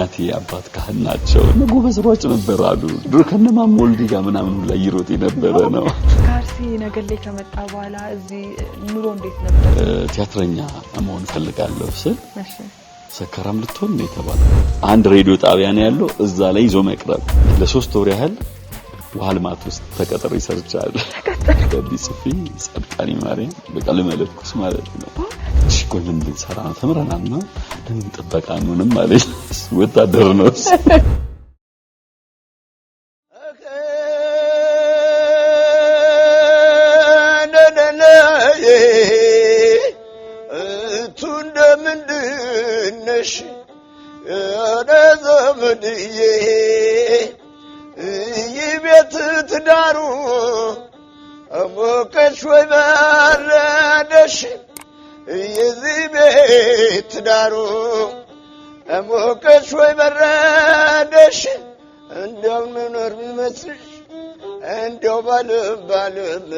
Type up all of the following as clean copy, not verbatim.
የናቲ አባት ካህን ናቸው ጎበዝ ሯጭ ነበር አሉ ድሮ ከነማም ወልዲ ጋር ምናምን ላይ ይሮጥ የነበረ ነው ካርሲ ነገሌ ከመጣ በኋላ እዚህ ኑሮ እንዴት ነበር ቲያትረኛ መሆን ፈልጋለሁ ስል እሺ ሰከራም ልትሆን ነው የተባለው አንድ ሬዲዮ ጣቢያ ነው ያለው እዛ ላይ ይዞ መቅረብ ለ3 ወር ያህል ዋልማት ውስጥ ተቀጥሬ ሰርቻለሁ በዲስፊ ጸድቃኒ ማርያም በቃለ መለኩስ ማለት ነው እሺ ቆይ ምን ልንሰራ ነው ተምረናል ነው ለምን ጥበቃ ነውንም ማለት ወታደር ነው እንደምንድነሽ ዘመድዬ ይቤት ትዳሩ ሞቀሽ ወይ በረደሽ የዚህ ቤት ትዳሩ ሞቀሽ ወይ በረደሽ እንደው ምኖር ቢመስልሽ እንደው ባለም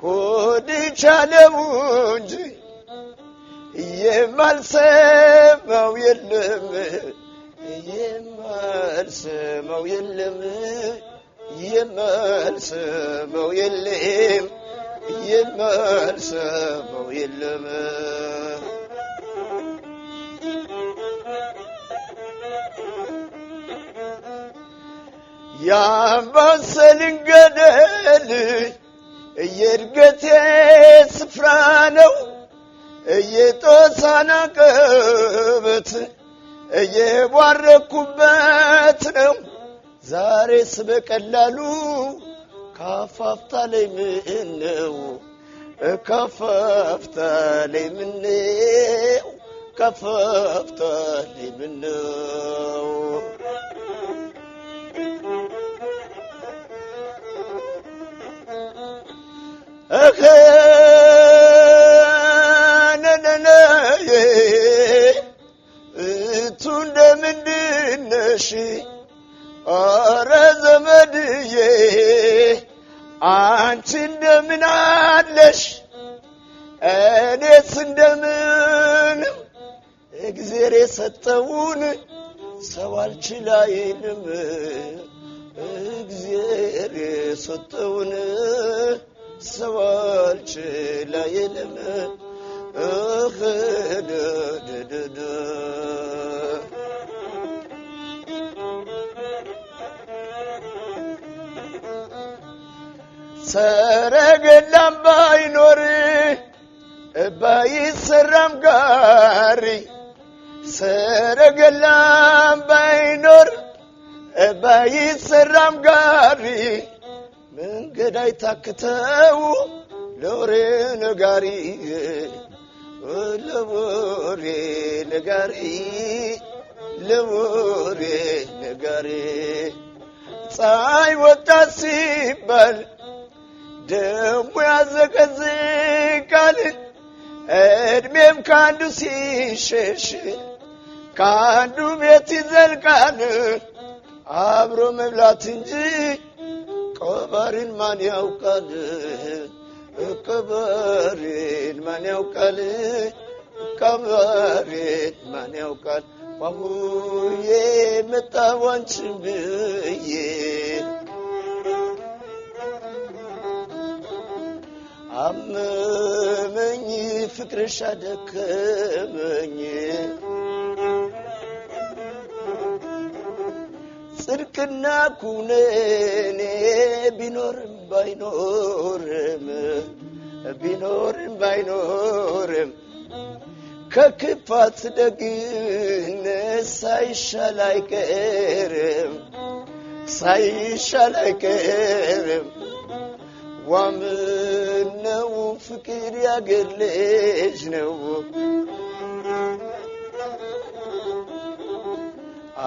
ኮዲቻለው እንጂ የማልሰማው የለም የማልሰማው የለም የማልሰማው የለም የማልሰማው የለም ያምባሰልን ገደል የእድገቴ ስፍራ ነው የጦሳና ቀበት የባረኩበት ነው ዛሬስ በቀላሉ ካፋፍታ ላይ ምን ነው ካፋፍታ ላይ ምን ነው ካፋፍታ ላይ ምን ነው እንደምንድነሽ ኧረ ዘመድዬ አንቺ እንደምን አለሽ እኔስ እንደምን እግዚአብሔር የሰጠውን ሰው አልችል አይልም እግዚአብሔር የሰጠውን ሰው አልችል አይልም ሰረገላም ባይኖር ባይሰራም ጋሪ ሰረገላም ባይኖር ባይሰራም ጋሪ መንገድ አይታክተው ለወሬ ነጋሪ ለወሬ ነጋሪ ለወሬ ነጋሪ ፀሐይ ወጣ ሲባል ደሞ ያዘቀዝቃል እድሜም ካንዱ ሲሸሽ ካንዱ ቤት ይዘልቃል አብሮ መብላት እንጂ ቀባሪን ማን ያውቃል ቀባሪን ማን ያውቃል ቀባሪን ማን ያውቃል ባሁዬ መጣዋንችን ብዬ አመመኝ ፍቅርሽ አደከመኝ ጽድቅና ኩነኔ ቢኖርም ባይኖርም ከክፋት ደግነት ሳይሻል አይቀርም ዋምነው ፍቅር ያገር ልጅ ነው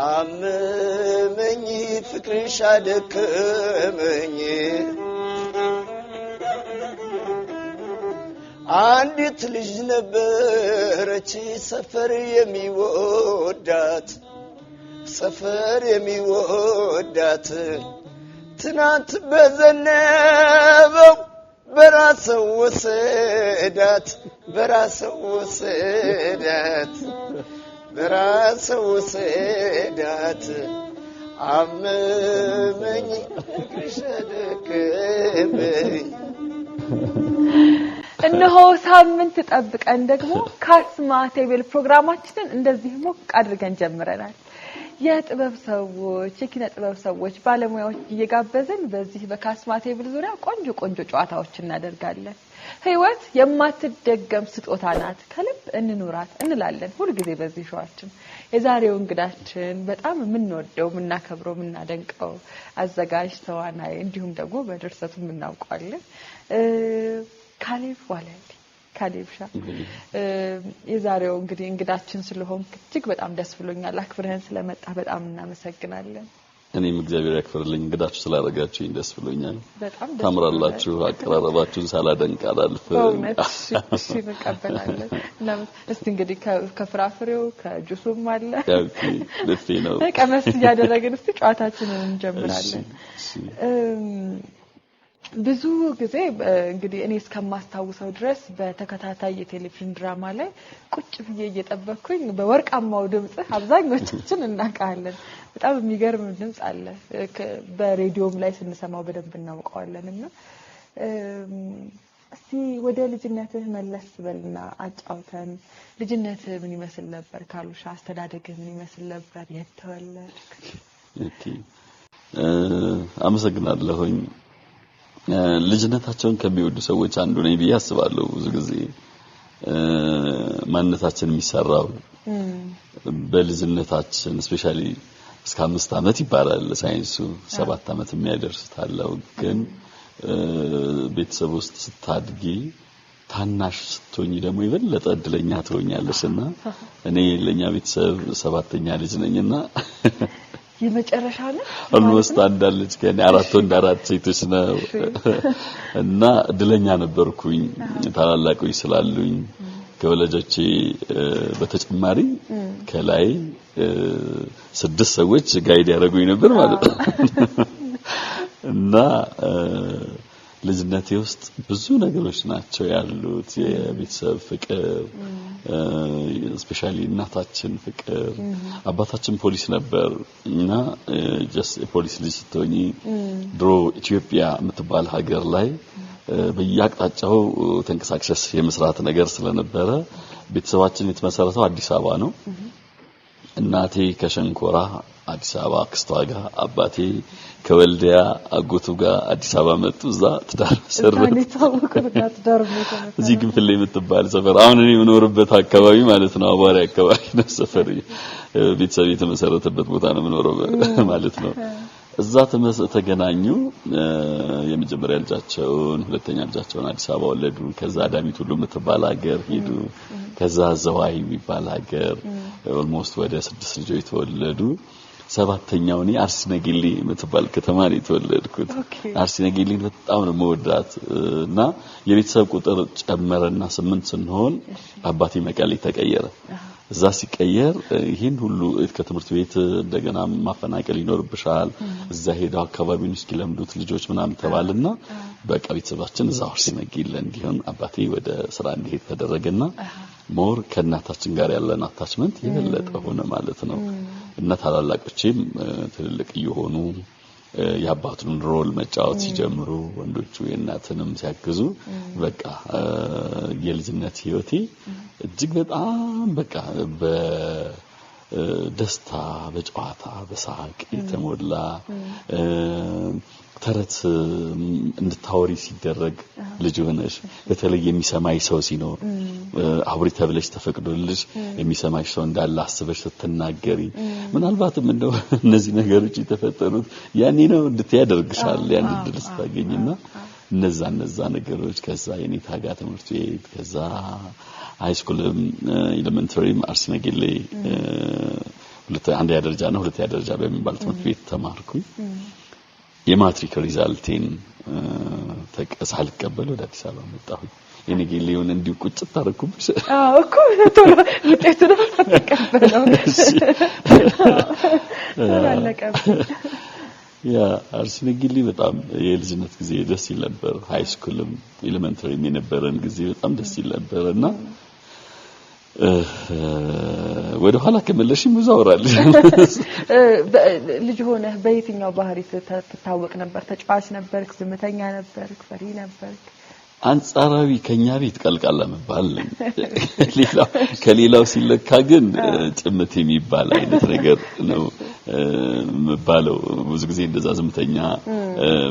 አመመኝ ፍቅርሽ አደከመኝ አንዲት ልጅ ነበረች ሰፈር የሚወዳት ትናንት በዘነበው በራሰው ወሰዳት በራሰው ሰዳት አመመኝ ፍቅርሽ ደከመኝ እነሆ ሳምንት ተጠብቀን ደግሞ ካስማ ቴብል ፕሮግራማችንን እንደዚህ ሞቅ አድርገን ጀምረናል። የጥበብ ሰዎች የኪነ ጥበብ ሰዎች ባለሙያዎች እየጋበዝን በዚህ በካስማ ቴብል ዙሪያ ቆንጆ ጨዋታዎችን እናደርጋለን። ህይወት የማትደገም ስጦታ ናት ከልብ እንኑራት እንላለን ሁሉ ጊዜ በዚህ ሾዋችን። የዛሬው እንግዳችን በጣም የምንወደው የምናከብረው የምናደንቀው አዘጋጅ ተዋናይ እንዲሁም ደግሞ በድርሰቱ የምናውቀዋለን ካሌብ ዋለልኝ ካሌብሻ የዛሬው እንግዳችን ስለሆን እጅግ በጣም ደስ ብሎኛል። አክብረን ስለመጣ በጣም እናመሰግናለን። እኔም እግዚአብሔር ያክብርልኝ እንግዳችሁ ስላደረጋችሁኝ ደስ ብሎኛል። በጣም ደስ ታምራላችሁ። አቀራረባችሁን ሳላደንቅ አላልፍም። እሺ እንቀበላለን። እስቲ እንግዲህ ከፍራፍሬው ከጁሱም አለ ደስ ነው ቀመስ ያደረግን እስቲ ጨዋታችንን እንጀምራለን። ብዙ ጊዜ እንግዲህ እኔ እስከማስታውሰው ድረስ በተከታታይ የቴሌቪዥን ድራማ ላይ ቁጭ ብዬ እየጠበቅኩኝ በወርቃማው ድምጽ አብዛኞቻችን እናውቃለን። በጣም የሚገርም ድምጽ አለ። በሬዲዮም ላይ ስንሰማው በደንብ እናውቀዋለንና እስቲ ወደ ልጅነትህ መለስ በልና አጫውተን። ልጅነትህ ምን ይመስል ነበር? ካሉሻ አስተዳደግህ ምን ይመስል ነበር? የት ተወለድክ? አመሰግናለሁኝ። ልጅነታቸውን ከሚወዱ ሰዎች አንዱ ነኝ ብዬ አስባለሁ። ብዙ ጊዜ ማንነታችን የሚሰራው በልጅነታችን ስፔሻሊ እስከ 5 አመት ይባላል ሳይንሱ 7 አመት የሚያደርሳለው። ግን ቤተሰብ ውስጥ ስታድጊ ታናሽ ስትሆኚ ደግሞ የበለጠ እድለኛ ትሆኛለሽና እኔ ለኛ ቤተሰብ 7ኛ ልጅ ነኝና የመጨረሻ ነው almost አንዳለች ከኔ 4 ወንድ 4 ሴቶች ነው እና እድለኛ ነበርኩኝ ታላላቆች ስላሉኝ ከወላጆቼ በተጨማሪ ከላይ 6 ሰዎች ጋይድ ያደርጉኝ ነበር ማለት ነው እና ልጅነቴ ውስጥ ብዙ ነገሮች ናቸው ያሉት። የቤተሰብ ፍቅር ስፔሻሊ እናታችን ፍቅር። አባታችን ፖሊስ ነበር እና ጀስት ፖሊስ ልጅ ስትሆኚ ድሮ ኢትዮጵያ የምትባል ሀገር ላይ በየአቅጣጫው ተንቀሳቅሰሽ የመስራት ነገር ስለነበረ ቤተሰባችን የተመሰረተው አዲስ አበባ ነው። እናቴ ከሸንኮራ አዲስ አበባ አክስቷ ጋር፣ አባቴ ከወልዲያ አጎቱ ጋር አዲስ አበባ መጡ። እዛ ትዳር እዚህ ግንፍሌ የምትባል ሰፈር አሁን እኔ የምኖርበት አካባቢ ማለት ነው አዋሪ አካባቢ ነው ሰፈር ቤተሰብ የተመሰረተበት ቦታ ነው የምኖረው ማለት ነው። እዛ ተገናኙ። የመጀመሪያ ልጃቸውን ሁለተኛ ልጃቸውን አዲስ አበባ ወለዱ። ከዛ አዳሚት ሁሉ የምትባል ሀገር ሄዱ። ከዛ ዘዋይ የሚባል ሀገር ኦልሞስት ወደ 6 ልጆች ተወለዱ። 7ኛው እኔ አርሲ ነገሌ የምትባል ከተማ ላይ ተወለድኩት። አርሲ ነገሌ በጣም ነው መወዳት እና የቤተሰብ ቁጥር ጨመረና 8 ስንሆን አባቴ መቀሌ ተቀየረ። እዛ ሲቀየር ይሄን ሁሉ ከትምህርት ቤት እንደገና ማፈናቀል ይኖርብሻል። እዛ ሄደው አካባቢውን እስኪለምዱት ልጆች ምናምን ተባልና በቃ ቤተሰባችን እዛው አርሲ ነገሌ እንዲሆን አባቴ ወደ ስራ እንዲሄድ ተደረገና ሞር ከእናታችን ጋር ያለን አታችመንት የበለጠ ሆነ ማለት ነው። እና ታላላቆቼም ትልልቅ እየሆኑ ያባቱን ሮል መጫወት ሲጀምሩ ወንዶቹ የእናትንም ሲያግዙ በቃ የልጅነት ህይወቴ እጅግ በጣም በቃ በደስታ በጨዋታ በሳቅ የተሞላ ተረት እንድታወሪ ሲደረግ ልጅ ሆነሽ በተለይ የሚሰማይ ሰው ሲኖር አብሪ ተብለሽ ተፈቅዶልሽ የሚሰማይ ሰው እንዳለ አስበሽ ስትናገሪ ምናልባትም እንደው እነዚህ ነገሮች የተፈጠሩት ያኔ ነው እንድትያደርግሻል ያን ድል ስታገኝና እነዛ ነገሮች ከዛ የኔታ ጋር ትምህርት ቤት ከዛ ሃይስኩል ኤሌመንተሪም አርሲ ነገሌ አንደኛ ደረጃና ሁለተኛ ደረጃ በሚባል ትምህርት ቤት ተማርኩኝ። የማትሪክ ሪዛልቴን ሳልቀበል ወደ አዲስ አበባ መጣሁ። የነገሌውን እንዲሁ ቁጭ ታረኩብሽ እኮ ቶሎ ውጤቱን ተቀበለው ተላለቀብኝ። ያ አርሲ ነገሌ በጣም የልጅነት ጊዜ ደስ ይል ነበር። ሃይስኩልም ኤሌመንተሪም የነበረን ጊዜ በጣም ደስ ይል ነበርና ወደ ኋላ ከመለሽም ብዙ አወራለሁ ልጅ ሆነህ በየትኛው ባህሪ ተታወቅ ነበር ተጫዋች ነበርክ ዝምተኛ ነበርክ ፈሪ ነበርክ አንጻራዊ ከኛ ቤት ቀልቃላ መባል ከሌላው ሲለካ ግን ጭምት የሚባል አይነት ነገር ነው መባለው ብዙ ጊዜ እንደዛ ዝምተኛ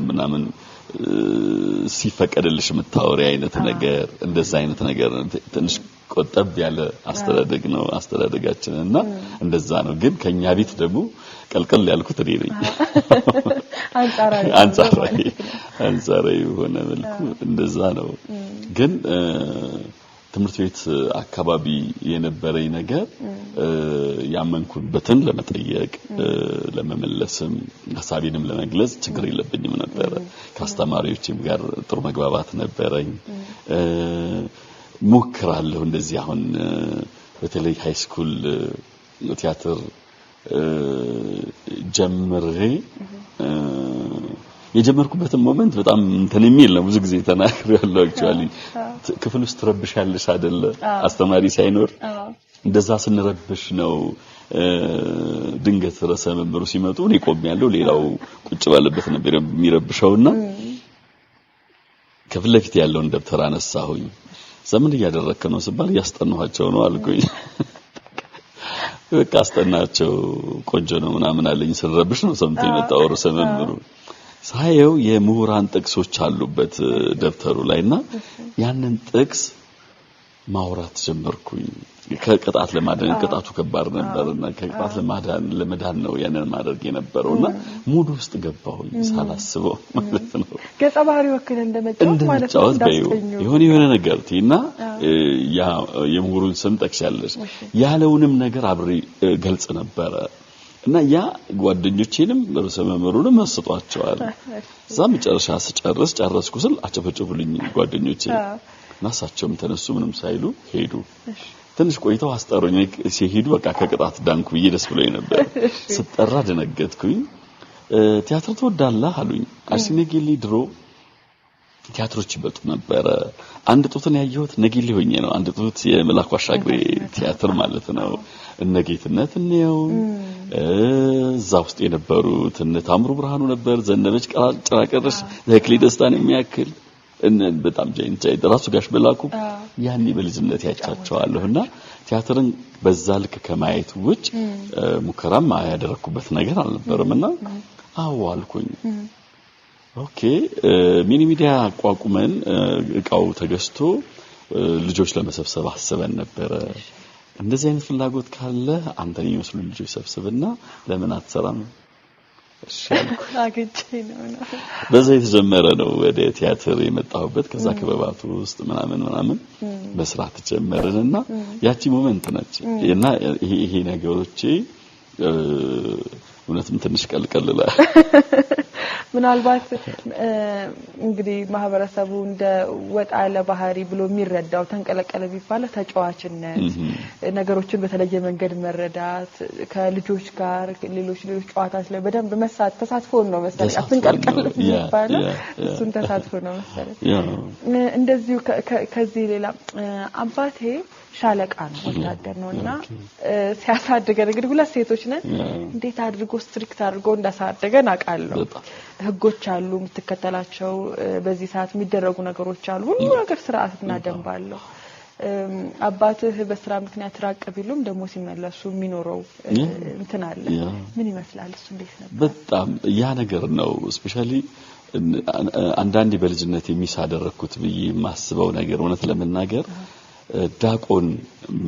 ምናምን ሲፈቀደልሽ መታወሪ አይነት ነገር እንደዛ አይነት ነገር ትንሽ ቆጠብ ያለ አስተዳደግ ነው አስተዳደጋችንና እንደዛ ነው ግን ከኛ ቤት ደግሞ ቀልቀል ያልኩት እኔ ነኝ አንጻራዊ ሆነ መልኩ እንደዛ ነው ግን ትምህርት ቤት አካባቢ የነበረኝ ነገር ያመንኩበትን ለመጠየቅ ለመመለስም ሐሳቤንም ለመግለጽ ችግር የለብኝም ነበር ከአስተማሪዎችም ጋር ጥሩ መግባባት ነበረኝ ሞክራለሁ እንደዚህ አሁን በተለይ ሃይ ስኩል ቲያትር ጀምሬ የጀመርኩበትን ሞመንት በጣም እንትን የሚል ነው ብዙ ጊዜ ተናግሬያለሁ አክቹአሊ ክፍል ውስጥ ረብሻለሽ አይደለ አስተማሪ ሳይኖር እንደዛ ስንረብሽ ነው ድንገት ርዕሰ መምህሩ ሲመጡ እኔ ቆሜያለሁ ሌላው ቁጭ ባለበት ነበር የሚረብሸውና ከፊት ለፊት ያለውን ደብተር አነሳሁኝ ዘመን እያደረከ ነው ሲባል ያስጠናኋቸው ነው አልኩኝ በቃ አስጠናቸው ቆንጆ ነው ምናምን አለኝ ስንረብሽ ነው ሰምቶ የመጣው ርዕሰ መምህሩ ሳየው የምሁራን ጥቅሶች አሉበት ደብተሩ ላይና ያንን ጥቅስ ማውራት ጀመርኩኝ ከቅጣት ለማዳን ቅጣቱ ከባድ ነበርና ከቅጣት ለመዳን ነው ያንን ማድረግ የነበረውና ሙድ ውስጥ ገባሁኝ ሳላስበው ማለት ነው ገጸ ባህሪ ወክለ እንደመጫወት ማለት ነው የሆነ ነገር ቲና ያ የምሁሩን ስም ጠቅሻለሽ ያለውንም ነገር አብሬ ገልጽ ነበር እና ያ ጓደኞቼንም ርዕሰ መምህሩንም መስጧቸዋል ዛም ጨርሻ ጨረስኩ ስል አጨፈጨፉልኝ ጓደኞቼ ናሳቸውም ተነሱ ምንም ሳይሉ ሄዱ ትንሽ ቆይተው አስጠሩኝ ሲሄዱ በቃ ከቅጣት ዳንኩ ይደስ ብሎኝ ነበር ስጠራ ደነገጥኩኝ ቲያትር ተወዳለህ አሉኝ አርሲነጌሊ ድሮ ቲያትሮች ይበጡ ነበር አንድ ጡትን ያየሁት ነጌሊ ሆኜ ነው አንድ ጡት የመላኩ አሻግሬ ቲያትር ማለት ነው እነጌትነት ነው እዛ ውስጥ የነበሩት እነ ታምሩ ብርሃኑ ነበር ዘነበች ጭራቀረሽ ለክሊ ደስታን የሚያክል በጣም ጃይንት ራሱ ጋሽ በላኩ ያኔ በልጅነት ያቻቸዋለሁና ቲያትርን በዛ ልክ ከማየት ውጭ ሙከራም ያደረኩበት ነገር አልነበረምና አዋልኩኝ ኦኬ ሚኒ ሚዲያ አቋቁመን እቃው ተገዝቶ ልጆች ለመሰብሰብ አስበን ነበር እንደዚህ አይነት ፍላጎት ካለ አንተን ይመስሉ ልጆች ሰብስብና ለምን አትሰራም እሻልኩ አግጬ ነው በዛ የተጀመረ ነው ወደ ቲያትር የመጣሁበት ከዛ ከበባቱ ውስጥ ምናምን መስራት ጀመርንና ያቺ ሞመንት ነች እና ይሄ ነገሮች እውነትም ትንሽ ቀልቀልላ ምናልባት እንግዲህ ማህበረሰቡ እንደ ወጣ ለባህሪ ብሎ የሚረዳው ተንቀለቀለ ቢባል ተጫዋችነት ነገሮችን በተለየ መንገድ መረዳት ከልጆች ጋር ሌሎች ጨዋታዎች ላይ በደንብ ተሳትፎ ነው መሰለኝ አትንቀልቀል ይባላል እሱን ተሳትፎ ነው መሰለኝ እንደዚሁ ከዚህ ሌላ አባቴ ሻለቃ ነው ወታደር ነውና ሲያሳድገን እንግዲህ ሁለት ሴቶች ነን እንዴት አድርጎ ስትሪክት አድርጎ እንዳሳደገን አቃለሁ ህጎች አሉ የምትከተላቸው በዚህ ሰዓት የሚደረጉ ነገሮች አሉ ሁሉ ነገር ስርዓትና ደንብ አለው አባትህ በስራ ምክንያት ራቅ ቢሉም ደግሞ ሲመለሱ የሚኖረው እንትን አለ ምን ይመስላል እሱ እንዴት ነበር በጣም ያ ነገር ነው ስፔሻሊ አንዳንዴ በልጅነት የሚሳደረኩት ብዬ ማስበው ነገር እውነት ለመናገር ዳቆን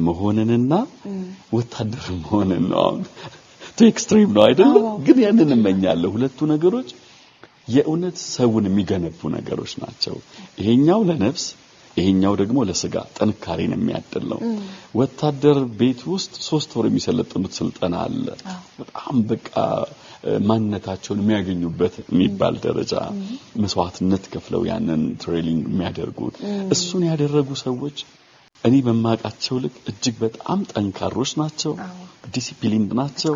መሆንንና ወታደር መሆንን ነው ቱ ኤክስትሪም ነው አይደል ግን ያንን እመኛለሁ ሁለቱ ነገሮች የእውነት ሰውን የሚገነቡ ነገሮች ናቸው ይሄኛው ለነፍስ ይሄኛው ደግሞ ለስጋ ጥንካሬን የሚያድል ነው ወታደር ቤት ውስጥ 3 ወር የሚሰለጥኑት ስልጠና አለ በጣም በቃ ማንነታቸውን የሚያገኙበት የሚባል ደረጃ መስዋዕትነት ከፍለው ያንን ትሬኒንግ የሚያደርጉት እሱን ያደረጉ ሰዎች እኔ በማቃቸው ልክ እጅግ በጣም ጠንካሮች ናቸው ዲሲፕሊንድ ናቸው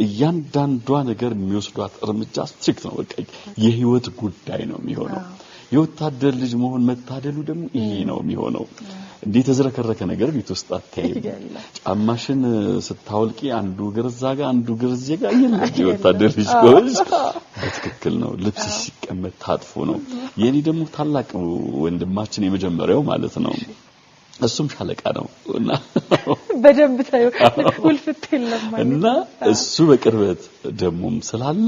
እያንዳንዷ ነገር የሚወስዷት እርምጃ ስትሪክት ነው በቃ የህይወት ጉዳይ ነው የሚሆነው የወታደር ልጅ መሆን መታደሉ ደግሞ ይሄ ነው የሚሆነው። እንዴት ተዝረከረከ ነገር ቤት ውስጥ አታይም። ጫማሽን ስታወልቂ አንዱ ግርዛ ጋር አንዱ ግርዜ ጋር የወታደር ልጅ ጎዝ በትክክል ነው። ልብስ ሲቀመጥ ታጥፎ ነው። የኔ ደግሞ ታላቅ ወንድማችን የመጀመሪያው ማለት ነው። እሱም ሻለቃ ነውና በደንብ ታዩ ውልፍት የለም ማለት እና እሱ በቅርበት ደሞም ስላለ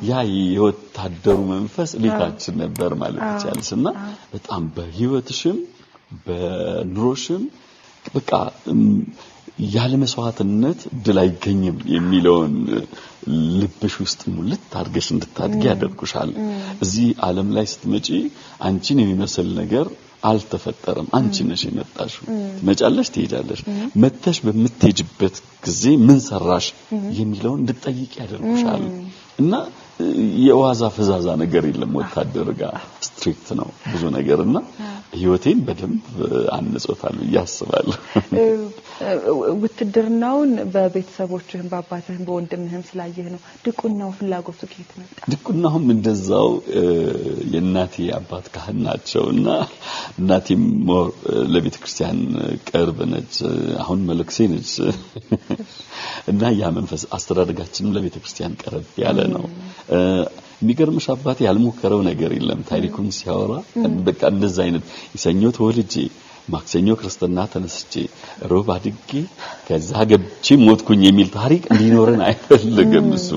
ያ የወታደሩ መንፈስ ቤታችን ነበር ማለት ይቻላልና በጣም በህይወትሽም በኑሮሽም በቃ ያለ መስዋዕትነት ድል አይገኝም የሚለውን ልብሽ ውስጥ ሙልት አድርገሽ እንድታድጊ ያደርጉሻል። እዚህ ዓለም ላይ ስትመጪ አንቺን የሚመስል ነገር አልተፈጠረም። አንቺ ነሽ የመጣሽው። ትመጫለሽ፣ ትሄጃለሽ። መተሽ በምትሄጅበት ጊዜ ምን ሰራሽ የሚለውን እንድትጠይቂ ያደርጉሻል። እና የዋዛ ፈዛዛ ነገር የለም። ወታደር ጋር ስትሪክት ነው ብዙ ነገርና ህይወቴን በደንብ አንጾታል ያስባል። ውትድርናውን በቤተሰቦችህም በአባትህም በወንድምህም ስላየህ ነው። ድቁናው ፍላጎቱ ከየት መጣ? ድቁናውም እንደዛው የእናቴ አባት ካህን ናቸውና እናቴም ለቤተክርስቲያን ቅርብ ነች። አሁን መልክሴ ነች እና ያ መንፈስ አስተዳደጋችንም ለቤተክርስቲያን ቀረብ ያለ ነው። የሚገርምሽ አባቴ ያልሞከረው ነገር የለም። ታሪኩን ሲያወራ በቃ እንደዛ አይነት የሰኞ ተወልጄ ማክሰኞ ክርስትና ተነስቼ ሮብ አድጌ ከዛ ገብቼ ሞትኩኝ የሚል ታሪክ እንዲኖረን አይፈልግም። እሱ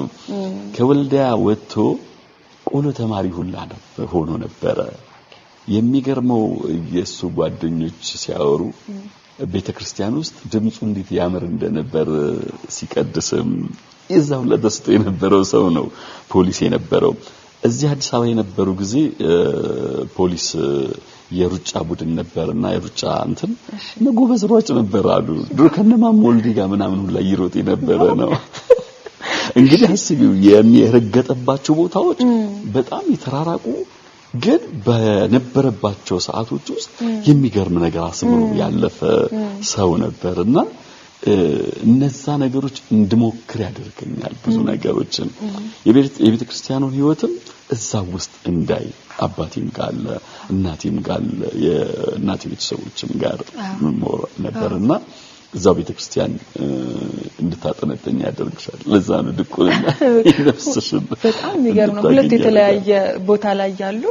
ከወልዲያ ወጥቶ ቆሎ ተማሪ ሁላ ሆኖ ነበረ። የሚገርመው የሱ ጓደኞች ሲያወሩ ቤተክርስቲያን ውስጥ ድምጹ እንዴት ያምር እንደነበር ሲቀድስም ይዛው ለደስቶ የነበረው ሰው ነው። ፖሊስ የነበረው እዚህ አዲስ አበባ የነበሩ ጊዜ ፖሊስ የሩጫ ቡድን ነበርና የሩጫ እንትን ጎበዝ ሯጭ ነበር አሉ። ድሮ ከነማም ወልዲ ጋር ምናምን ሁላ ይሮጥ የነበረ ነው። እንግዲህ አስቢው የሚረገጠባቸው ቦታዎች በጣም የተራራቁ ግን በነበረባቸው ሰዓቶች ውስጥ የሚገርም ነገር አስምሮ ያለፈ ሰው ነበርና እነዛ ነገሮች እንድሞክር ያደርገኛል። ብዙ ነገሮችን የቤተ ክርስቲያኑን ህይወትም እዛ ውስጥ እንዳይ አባቴም ጋር እናቴም ጋር የእናቴ ቤተሰቦችም ጋር ነበርና እዛው ቤተ ክርስቲያን እንድታጠነጠኝ ያደርግሻል። ለዛ ነው ድቁና ይነፍስሽም። በጣም የሚገርም ነው። ሁለት የተለያየ ቦታ ላይ ያሉ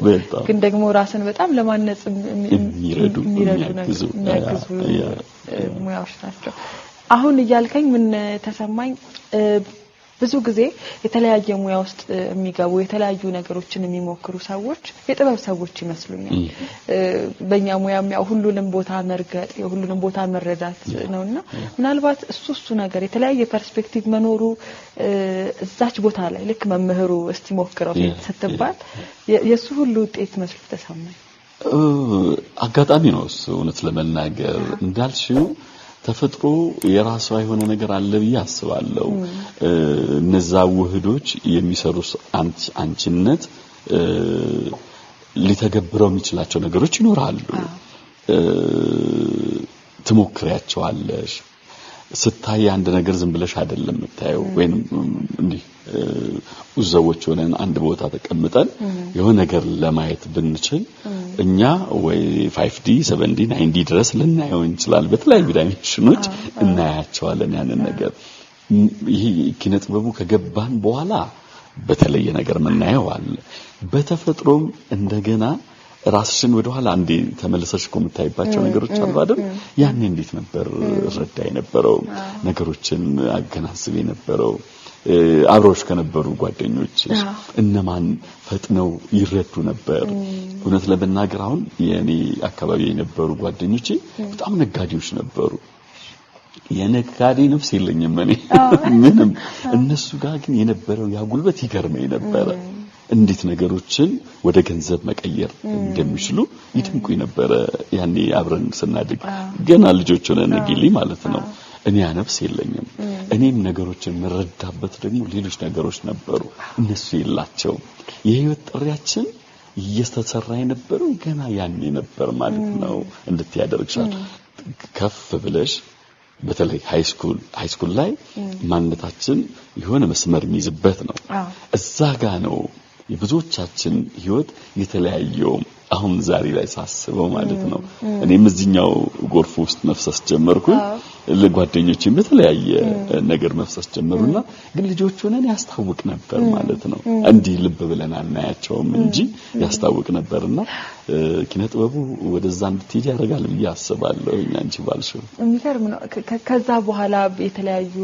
ግን ደግሞ ራስን በጣም ለማነጽ የሚረዱ ሙያዎች ናቸው። አሁን እያልከኝ ምን ተሰማኝ? ብዙ ጊዜ የተለያየ ሙያ ውስጥ የሚገቡ የተለያዩ ነገሮችን የሚሞክሩ ሰዎች የጥበብ ሰዎች ይመስሉኛል። በእኛ ሙያም ያው ሁሉንም ቦታ መርገጥ የሁሉንም ቦታ መረዳት ነውና ምናልባት እሱ ነገር የተለያየ ፐርስፔክቲቭ መኖሩ እዛች ቦታ ላይ ልክ መምህሩ እስቲ ሞክረው ስትባል የሱ ሁሉ ውጤት መስሎ ተሰማኝ። አጋጣሚ ነው እሱ እውነት ለመናገር እንዳልሽው ተፈጥሮ የራሷ የሆነ ነገር አለ ብዬ አስባለሁ። እነዛ ውህዶች የሚሰሩት አንቺነት ሊተገብረው የሚችላቸው ነገሮች ይኖራሉ። ትሞክሪያቸዋለሽ። ስታይ አንድ ነገር ዝም ብለሽ አይደለም የምታየው። ወይንም እንዴ ውዘዎች ሆነን አንድ ቦታ ተቀምጠን የሆነ ነገር ለማየት ብንችል እኛ ወይ 5D 7D 9D ድረስ ልናየው እንችላለን። በተለያዩ ዳይሜንሽኖች እናያቸዋለን ያንን ነገር። ይሄ ኪነ ጥበቡ ከገባን በኋላ በተለየ ነገር መናየው አለ። በተፈጥሮም እንደገና ራስሽን ወደ ኋላ አንዴ ተመለሰሽ ኮምታይባቸው ነገሮች አሉ አይደል? ያኔ እንዴት ነበር ረዳ የነበረው ነገሮችን አገናዝብ የነበረው አብሮሽ ከነበሩ ጓደኞች እነማን ፈጥነው ይረዱ ነበር? እውነት ለመናገር አሁን የኔ አካባቢ የነበሩ ጓደኞቼ በጣም ነጋዴዎች ነበሩ። የነጋዴ ነፍስ የለኝም እኔ ምንም። እነሱ ጋር ግን የነበረው ያ ጉልበት ይገርመኝ ነበር። እንዴት ነገሮችን ወደ ገንዘብ መቀየር እንደሚችሉ ይደንቁኝ ነበር። ያኔ አብረን ስናድግ ገና ልጆች ሆነን ነግሊ ማለት ነው። እኔ ነፍስ የለኝም። እኔም ነገሮችን መረዳበት ደግሞ ሌሎች ነገሮች ነበሩ እነሱ የላቸው። የህይወት ጥሪያችን እየተሰራ የነበረው ገና ያኔ ነበር ማለት ነው። እንድትያደርግሻል ከፍ ብለሽ በተለይ ሃይስኩል ላይ ማንነታችን የሆነ መስመር የሚይዝበት ነው። እዛ ጋር ነው የብዙዎቻችን ህይወት የተለያየው። አሁን ዛሬ ላይ ሳስበው ማለት ነው እኔም እዚህኛው ጎርፍ ውስጥ መፍሰስ ጀመርኩ ለጓደኞቼም በተለያየ ነገር መፍሰስ ጀመሩና ግን ልጆች ሆነን ያስታውቅ ነበር ማለት ነው እንዲህ ልብ ብለን አናያቸውም እንጂ ያስታውቅ ነበርና ኪነ ጥበቡ ወደዛ እንድትሄድ ያደርጋል ብዬ አስባለሁ አንቺ ባልሽው የሚገርም ነው ከዛ በኋላ የተለያዩ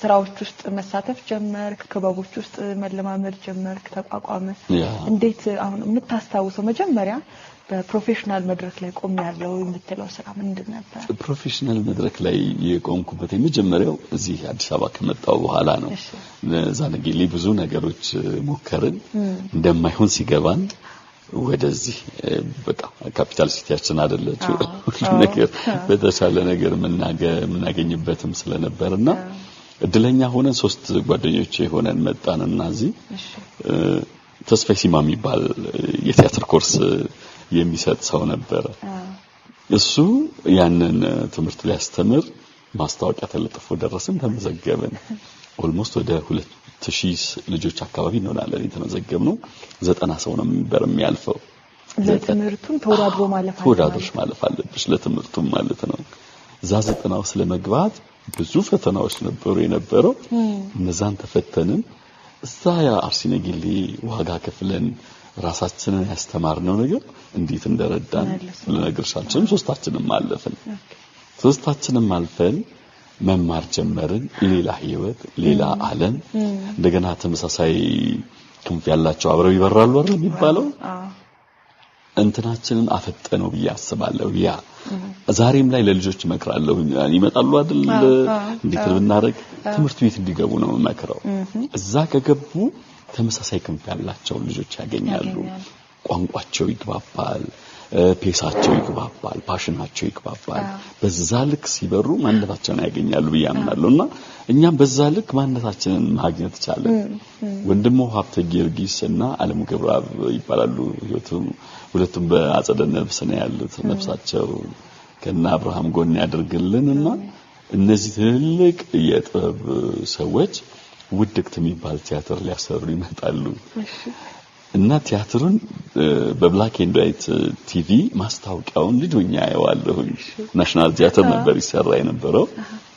ስራዎች ውስጥ መሳተፍ ጀመርክ ክበቦች ውስጥ መለማመድ ጀመርክ ተቋቋመ እንዴት አሁን የምታስታውሰው መጀመሪያ በፕሮፌሽናል መድረክ ላይ ቆም ያለው የምትለው ስራ ምንድን ነበር ፕሮፌሽናል መድረክ ላይ የቆምኩበት የመጀመሪያው እዚህ አዲስ አበባ ከመጣው በኋላ ነው ዛነጌሌ ብዙ ነገሮች ሞከርን እንደማይሆን ሲገባን ወደዚህ በቃ ካፒታል ሲቲያችን አይደለች ነገር በተሻለ ነገር ምናገኝበትም ስለነበርና እድለኛ ሆነን 3 ጓደኞቼ ሆነን መጣንና እዚህ ተስፋይ ሲማ የሚባል የቲያትር ኮርስ የሚሰጥ ሰው ነበር እሱ ያንን ትምህርት ሊያስተምር ማስታወቂያ ተለጥፎ ደረሰን ተመዘገበን ኦልሞስት ወደ 2000 ልጆች አካባቢ እንሆናለን የተመዘገብነው 90 ሰው ነው የሚያልፈው ለትምህርቱም ተወዳድሮ ማለፍ አለብሽ ለትምህርቱም ማለት ነው እዛ 90 ስለመግባት ብዙ ፈተናዎች ነበሩ የነበረው እነዛን ተፈተንን እዛ ያ አርሲነጌሌ ዋጋ ከፍለን ራሳችንን ያስተማርነው ነገር እንዴት እንደረዳን ለነገርሻችን ሶስታችንም አልፈን መማር ጀመርን ሌላ ህይወት ሌላ ዓለም እንደገና ተመሳሳይ ክንፍ ያላቸው አብረው ይበራሉ አይደል የሚባለው እንትናችንን አፈጠነው ብዬ አስባለሁ ያ ዛሬም ላይ ለልጆች መክራለሁ ይመጣሉ አይደል እንዴት ብናረግ ትምህርት ቤት እንዲገቡ ነው መከራው እዛ ከገቡ ተመሳሳይ ክንፍ ያላቸው ልጆች ያገኛሉ ቋንቋቸው ይግባባል ፔሳቸው ይግባባል ፓሽናቸው ይግባባል በዛ ልክ ሲበሩ ማንነታቸውን ያገኛሉ በያምናሉና እኛም በዛ ልክ ማንነታችንን ማግኘት ቻለን ወንድሙ ሀብተ ጊዮርጊስ እና አለሙ ገብረአብ ይባላሉ ሁለቱም በአጸደ ነፍስ ነው ያሉት ነፍሳቸው ከና አብርሃም ጎን ያድርግልንና እነዚህ ትልቅ የጥበብ ሰዎች ውድቅት የሚባል ቲያትር ሊያሰሩ ይመጣሉ እና ቲያትሩን በብላክ ኤንድ ዋይት ቲቪ ማስታወቂያውን ልጆኛ ያያዋለሁ ናሽናል ቲያትር ነበር ይሰራ የነበረው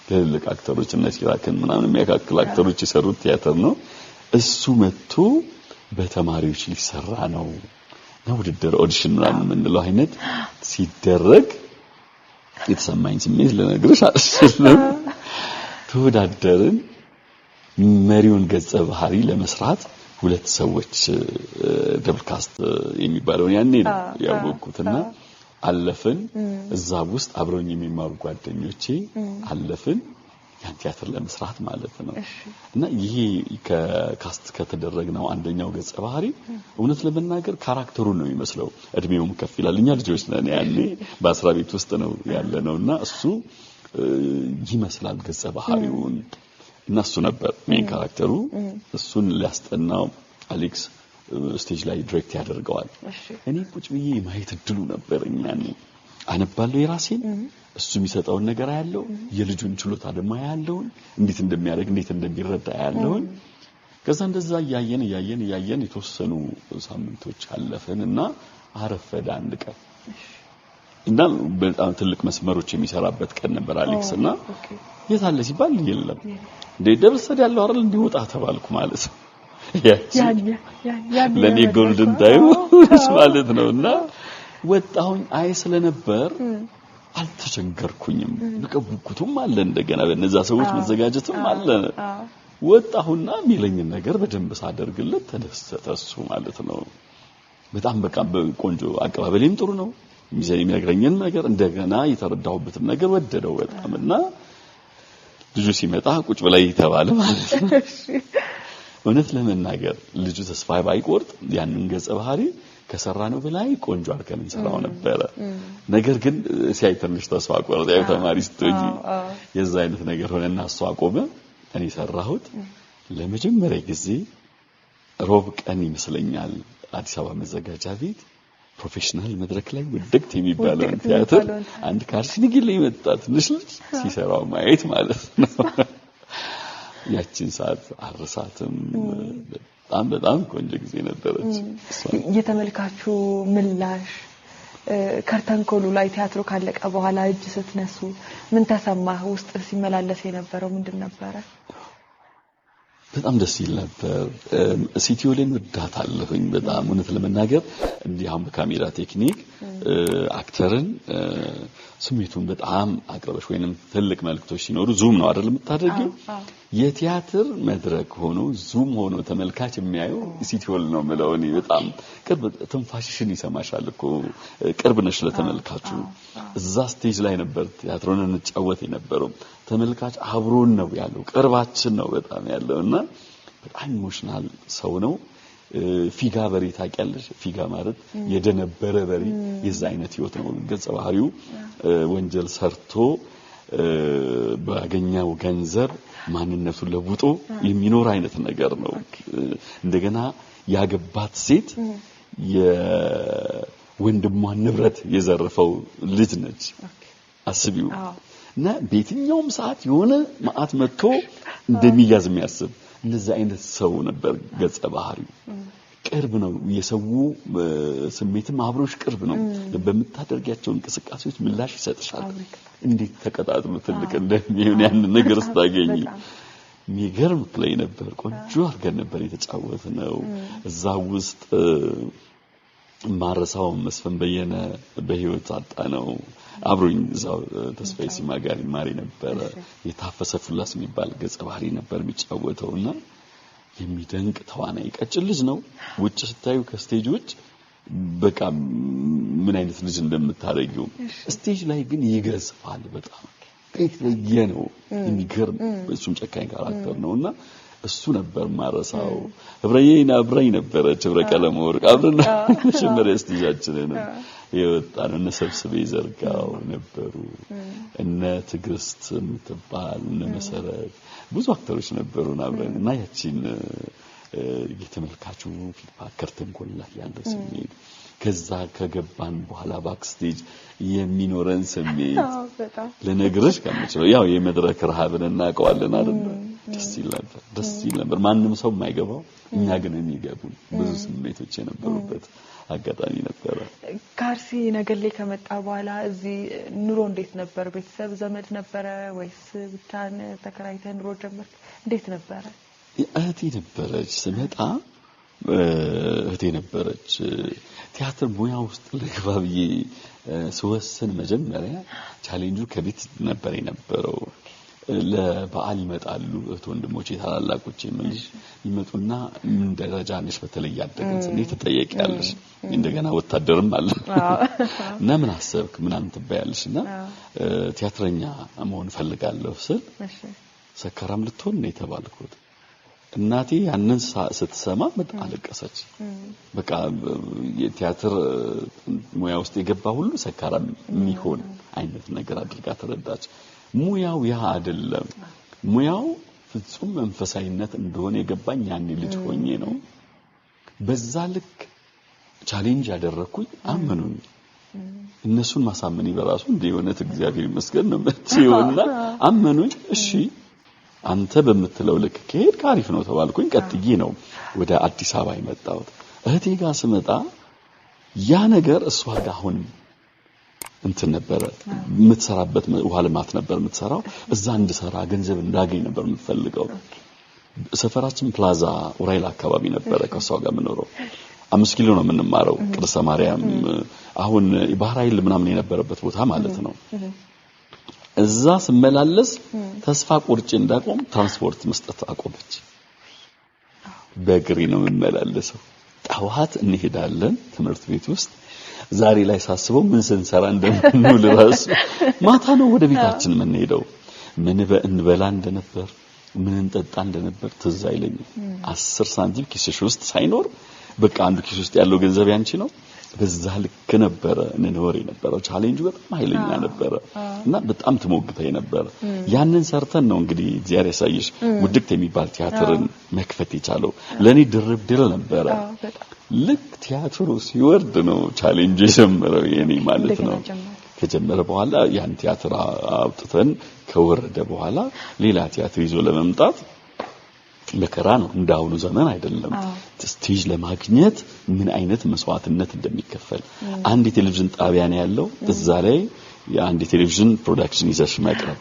ትልቅ አክተሮች እና ሲራከን ምናምን የሚያካክል አክተሮች የሰሩት ቲያትር ነው እሱ መጥቶ በተማሪዎች ሊሰራ ነው ውድድር ኦዲሽን ምናምን ምንለው አይነት ሲደረግ የተሰማኝ ስሜት ለነገርሽ አልችልም ተወዳደርን መሪውን ገጸ ባህሪ ለመስራት 2 ሰዎች ደብል ካስት የሚባለው ያኔ ነው ያወቁትና አለፈን እዛ ውስጥ አብረውኝ የሚማሩ ጓደኞቼ አለፈን ያን ቲያትር ለመስራት ማለት ነው እና ይሄ ከካስት ከተደረገው አንደኛው ገጸ ባህሪ እውነት ለመናገር ካራክተሩ ነው የሚመስለው እድሜውም ከፍ ይላል እኛ ልጆች ነን ያኔ በአስራ ቤት ውስጥ ነው ያለነውና እሱ ይመስላል ገጸ ባህሪውን እና እሱ ነበር ሜን ካራክተሩ እሱን ሊያስጠናው አሌክስ ስቴጅ ላይ ዳይሬክት ያደርገዋል እኔ ቁጭ ብዬ ማየት እድሉ ነበርኝ ያኔ አነባለሁ የራሴን እሱ የሚሰጠው ነገር ያለው የልጁን ችሎታ ደግሞ ያለው እንዴት እንደሚያደርግ እንዴት እንደሚረዳ ያለው ከዛ እንደዛ ያያየን የተወሰኑ ሳምንቶች አለፈንና አረፈደ አንድ ቀን እና በጣም ትልቅ መስመሮች የሚሰራበት ቀን ነበር አሌክስና የታለ ሲባል የለም ደብሰድ ያለው አይደል እንዲወጣ ተባልኩ ማለት ነው ለኔ ጎልደን ታይም ማለት ነውና ወጣሁኝ አይ ስለነበር አልተቸገርኩኝም በቀቡኩቱም አለ እንደገና በነዛ ሰዎች መዘጋጀትም አለ ወጣሁና ሚለኝ ነገር በደንብ ሳደርግለት ተደሰተሱ ማለት ነው በጣም በቃ በቆንጆ አቀባበሌም ጥሩ ነው ሚዘን የሚያገረኝን ነገር እንደገና የተረዳሁበትም ነገር ወደደው በጣምና ልጁ ሲመጣ ቁጭ ብላይ ተባለ ማለት ነው እውነት ለመናገር ልጁ ተስፋ ባይቆርጥ ያንን ገጸ ባህሪ ከሰራነው በላይ ቆንጆ አድርገን እንሰራው ነበር ነገር ግን ሲያይተንሽ ተስፋ ቆርጥ ያው ተማሪ ስትሆጂ የዛ አይነት ነገር ሆነና እሱ አቆመ እኔ ሰራሁት ለመጀመሪያ ጊዜ ሮብ ቀን ይመስለኛል አዲስ አበባ መዘጋጃ ቤት ፕሮፌሽናል መድረክ ላይ ውድቅት የሚባለው ቲያትር አንድ ካርሲኒግል ይመጣ ትንሽ ልጅ ሲሰራው ማየት ማለት ነው ያቺን ሰዓት አርሳትም በጣም ቆንጆ ጊዜ ነበረች። የተመልካቹ ምላሽ ከርተን ኮሉ ላይ ቲያትሩ ካለቀ በኋላ እጅ ስትነሱ ምን ተሰማህ? ውስጥ ሲመላለስ የነበረው ምንድን ነበረ? በጣም ደስ ይል ነበር። ሲቲዮሌን ወዳታለሁኝ በጣም እውነት ለመናገር እንዲህ አሁን በካሜራ ቴክኒክ አክተርን ስሜቱን በጣም አቅርበሽ ወይንም ትልቅ መልክቶች ሲኖሩ ዙም ነው አይደል የምታደርጊው? የቲያትር መድረክ ሆኖ ዙም ሆኖ ተመልካች የሚያየው ሲቲዮል ነው ማለት ነው። በጣም ቅርብ ትንፋሽሽን ይሰማሻል እኮ ቅርብ ነሽ ለተመልካቹ። እዛ ስቴጅ ላይ ነበር ቲያትሩን እንጫወት የነበረው። ተመልካች አብሮን ነው ያለው፣ ቅርባችን ነው በጣም ያለውና በጣም ኢሞሽናል ሰው ነው። ፊጋ በሬ ታውቂያለሽ? ፊጋ ማለት የደነበረ በሬ የዛ አይነት ህይወት ነው። ገጸ ባህሪው ወንጀል ሰርቶ ባገኘው ገንዘብ ማንነቱን ለውጦ የሚኖር አይነት ነገር ነው። እንደገና ያገባት ሴት የወንድሟን ንብረት የዘረፈው ልጅ ነች። አስቢው። እና በየትኛውም ሰዓት የሆነ ማአት መጥቶ እንደሚያዝ የሚያስብ እንደዛ አይነት ሰው ነበር ገጸ ባህሪው። ቅርብ ነው፣ የሰው ስሜትም አብሮሽ ቅርብ ነው። በመታደርጊያቸው እንቅስቃሴዎች ምላሽ ይሰጥሻል። እንዴት ተቀጣጥሎ ትልቅ እንደሚሆን ያን ነገር ስታገኝ የሚገርም ፕሌይ ነበር። ቆንጆ አድርገን ነበር የተጫወትነው። እዛ ውስጥ ማረሳው መስፍን በየነ በህይወት አጣነው። አብሮኝ እዛው ተስፋዬ ሲማ ጋር ይማሪ ነበር። የታፈሰ ፍላስ የሚባል ገጸ ባህሪ ነበር የሚጫወተውና የሚደንቅ ተዋናይ ቀጭን ልጅ ነው። ውጭ ስታዩ ከስቴጅ ውጭ በቃ ምን አይነት ልጅ እንደምታረጊው ስቴጅ ላይ ግን ይገዝፋል። በጣም የተለየ ነው። የሚገርም እሱም ጨካኝ ካራክተር ነውና እሱ ነበር ማረሳው። ህብረዬና አብራኝ ነበረች። ህብረ ቀለም ወርቅ አብረና መጀመሪያ ስቴጃችንን የወጣን እነ ሰብስቤ ዘርጋው ነበሩ፣ እነ ትግስት የምትባል እነ መሰረት ብዙ አክተሮች ነበሩና አብረን እና ያቺን የተመልካቹ ፊድባክ ከርተን ኮል ላይ ያለው ስሜት ከዛ ከገባን በኋላ ባክስቴጅ የሚኖረን ስሜት ለነገርሽ ከምችለው ያው የመድረክ ረሃብን እናቀዋለን አይደል? ደስ ይል ነበር። ማንም ሰው የማይገባው እኛ ግን የሚገቡን ብዙ ስሜቶች የነበሩበት አጋጣሚ ነበር። ካርሲ ነገሌ ከመጣ በኋላ እዚህ ኑሮ እንዴት ነበር? ቤተሰብ ዘመድ ነበረ ወይስ ብቻን ተከራይተህ ኑሮ ጀመርክ? እንዴት ነበረ? እህቴ ነበረች ስመጣ እህቴ ነበረች። ቲያትር ሙያ ውስጥ ልግባ ብዬ ስወስን መጀመሪያ ቻሌንጁ ከቤት ነበር የነበረው። ለበዓል ይመጣሉ እህት ወንድሞቼ ታላላቆቼ ምንሽ ይመጡና ምን ደረጃ ነሽ በተለይ ያደገን እንዴት ተጠየቂያለሽ? እንደገና ወታደርም አለ እና ምን አሰብክ ምናምን ትባያለሽና ቲያትረኛ መሆን ፈልጋለሁ ስል ሰከራም ልትሆን ነው የተባልኩት። እናቴ ያንን ስትሰማ በጣም አለቀሰች። በቃ የቲያትር ሙያ ውስጥ የገባ ሁሉ ሰካራም የሚሆን አይነት ነገር አድርጋ ተረዳች። ሙያው ያ አይደለም። ሙያው ፍጹም መንፈሳዊነት እንደሆነ የገባኝ ያኔ ልጅ ሆኜ ነው። በዛ ልክ ቻሌንጅ ያደረኩኝ አመኑኝ። እነሱን ማሳመን ይበራሱ እንደ የሆነት እግዚአብሔር ይመስገን ነው መጥተውና አመኑኝ። እሺ አንተ በምትለው ልክ ከሄድ ካሪፍ ነው ተባልኩኝ። ቀጥዬ ነው ወደ አዲስ አበባ የመጣሁት። እህቴ ጋር ስመጣ ያ ነገር እሷ ጋር አሁን እንትን ነበር የምትሰራበት ውሃ ልማት ነበር የምትሰራው። እዛ እንድሰራ ገንዘብ እንዳገኝ ነበር የምትፈልገው። ሰፈራችን ፕላዛ ኡራኤል አካባቢ ነበር ከሷ ጋር የምኖረው። 5 ኪሎ ነው የምንማረው ቅድስተ ማርያም አሁን ባህር ኃይል ምናምን የነበረበት ቦታ ማለት ነው። እዛ ስመላለስ ተስፋ ቆርጬ እንዳቆም ትራንስፖርት መስጠት አቆመች። በእግሬ ነው የምመላለሰው። ጠዋት እንሄዳለን ትምህርት ቤት ውስጥ። ዛሬ ላይ ሳስበው ምን ስንሰራ እንደምንውል ራሱ ማታ ነው ወደ ቤታችን የምንሄደው። ምን እንበላ እንደነበር ምን እንጠጣ እንደነበር ትዝ አይለኝም። 10 ሳንቲም ኪስሽ ውስጥ ሳይኖር በቃ አንዱ ኪስ ውስጥ ያለው ገንዘብ ያንቺ ነው። በዛ ልክ ነበር እንኖር የነበረው። ቻሌንጁ በጣም ኃይለኛ ነበር እና በጣም ተሞግተኝ ነበር። ያንን ሰርተን ነው እንግዲህ እግዚአብሔር ያሳይሽ ውድቅት የሚባል ቲያትርን መክፈት የቻለው። ለኔ ድርብ ድል ነበር። ልክ ቲያትሩ ሲወርድ ነው ቻሌንጅ የጀመረው የኔ ማለት ነው። ከጀመረ በኋላ ያን ቲያትር አውጥተን ከወረደ በኋላ ሌላ ቲያትር ይዞ ለመምጣት መከራ ነው እንዳሁኑ ዘመን አይደለም ስቴጅ ለማግኘት ምን አይነት መስዋዕትነት እንደሚከፈል አንድ ቴሌቪዥን ጣቢያ ነው ያለው እዛ ላይ የአንድ ቴሌቪዥን ፕሮዳክሽን ይዘሽ መቅረብ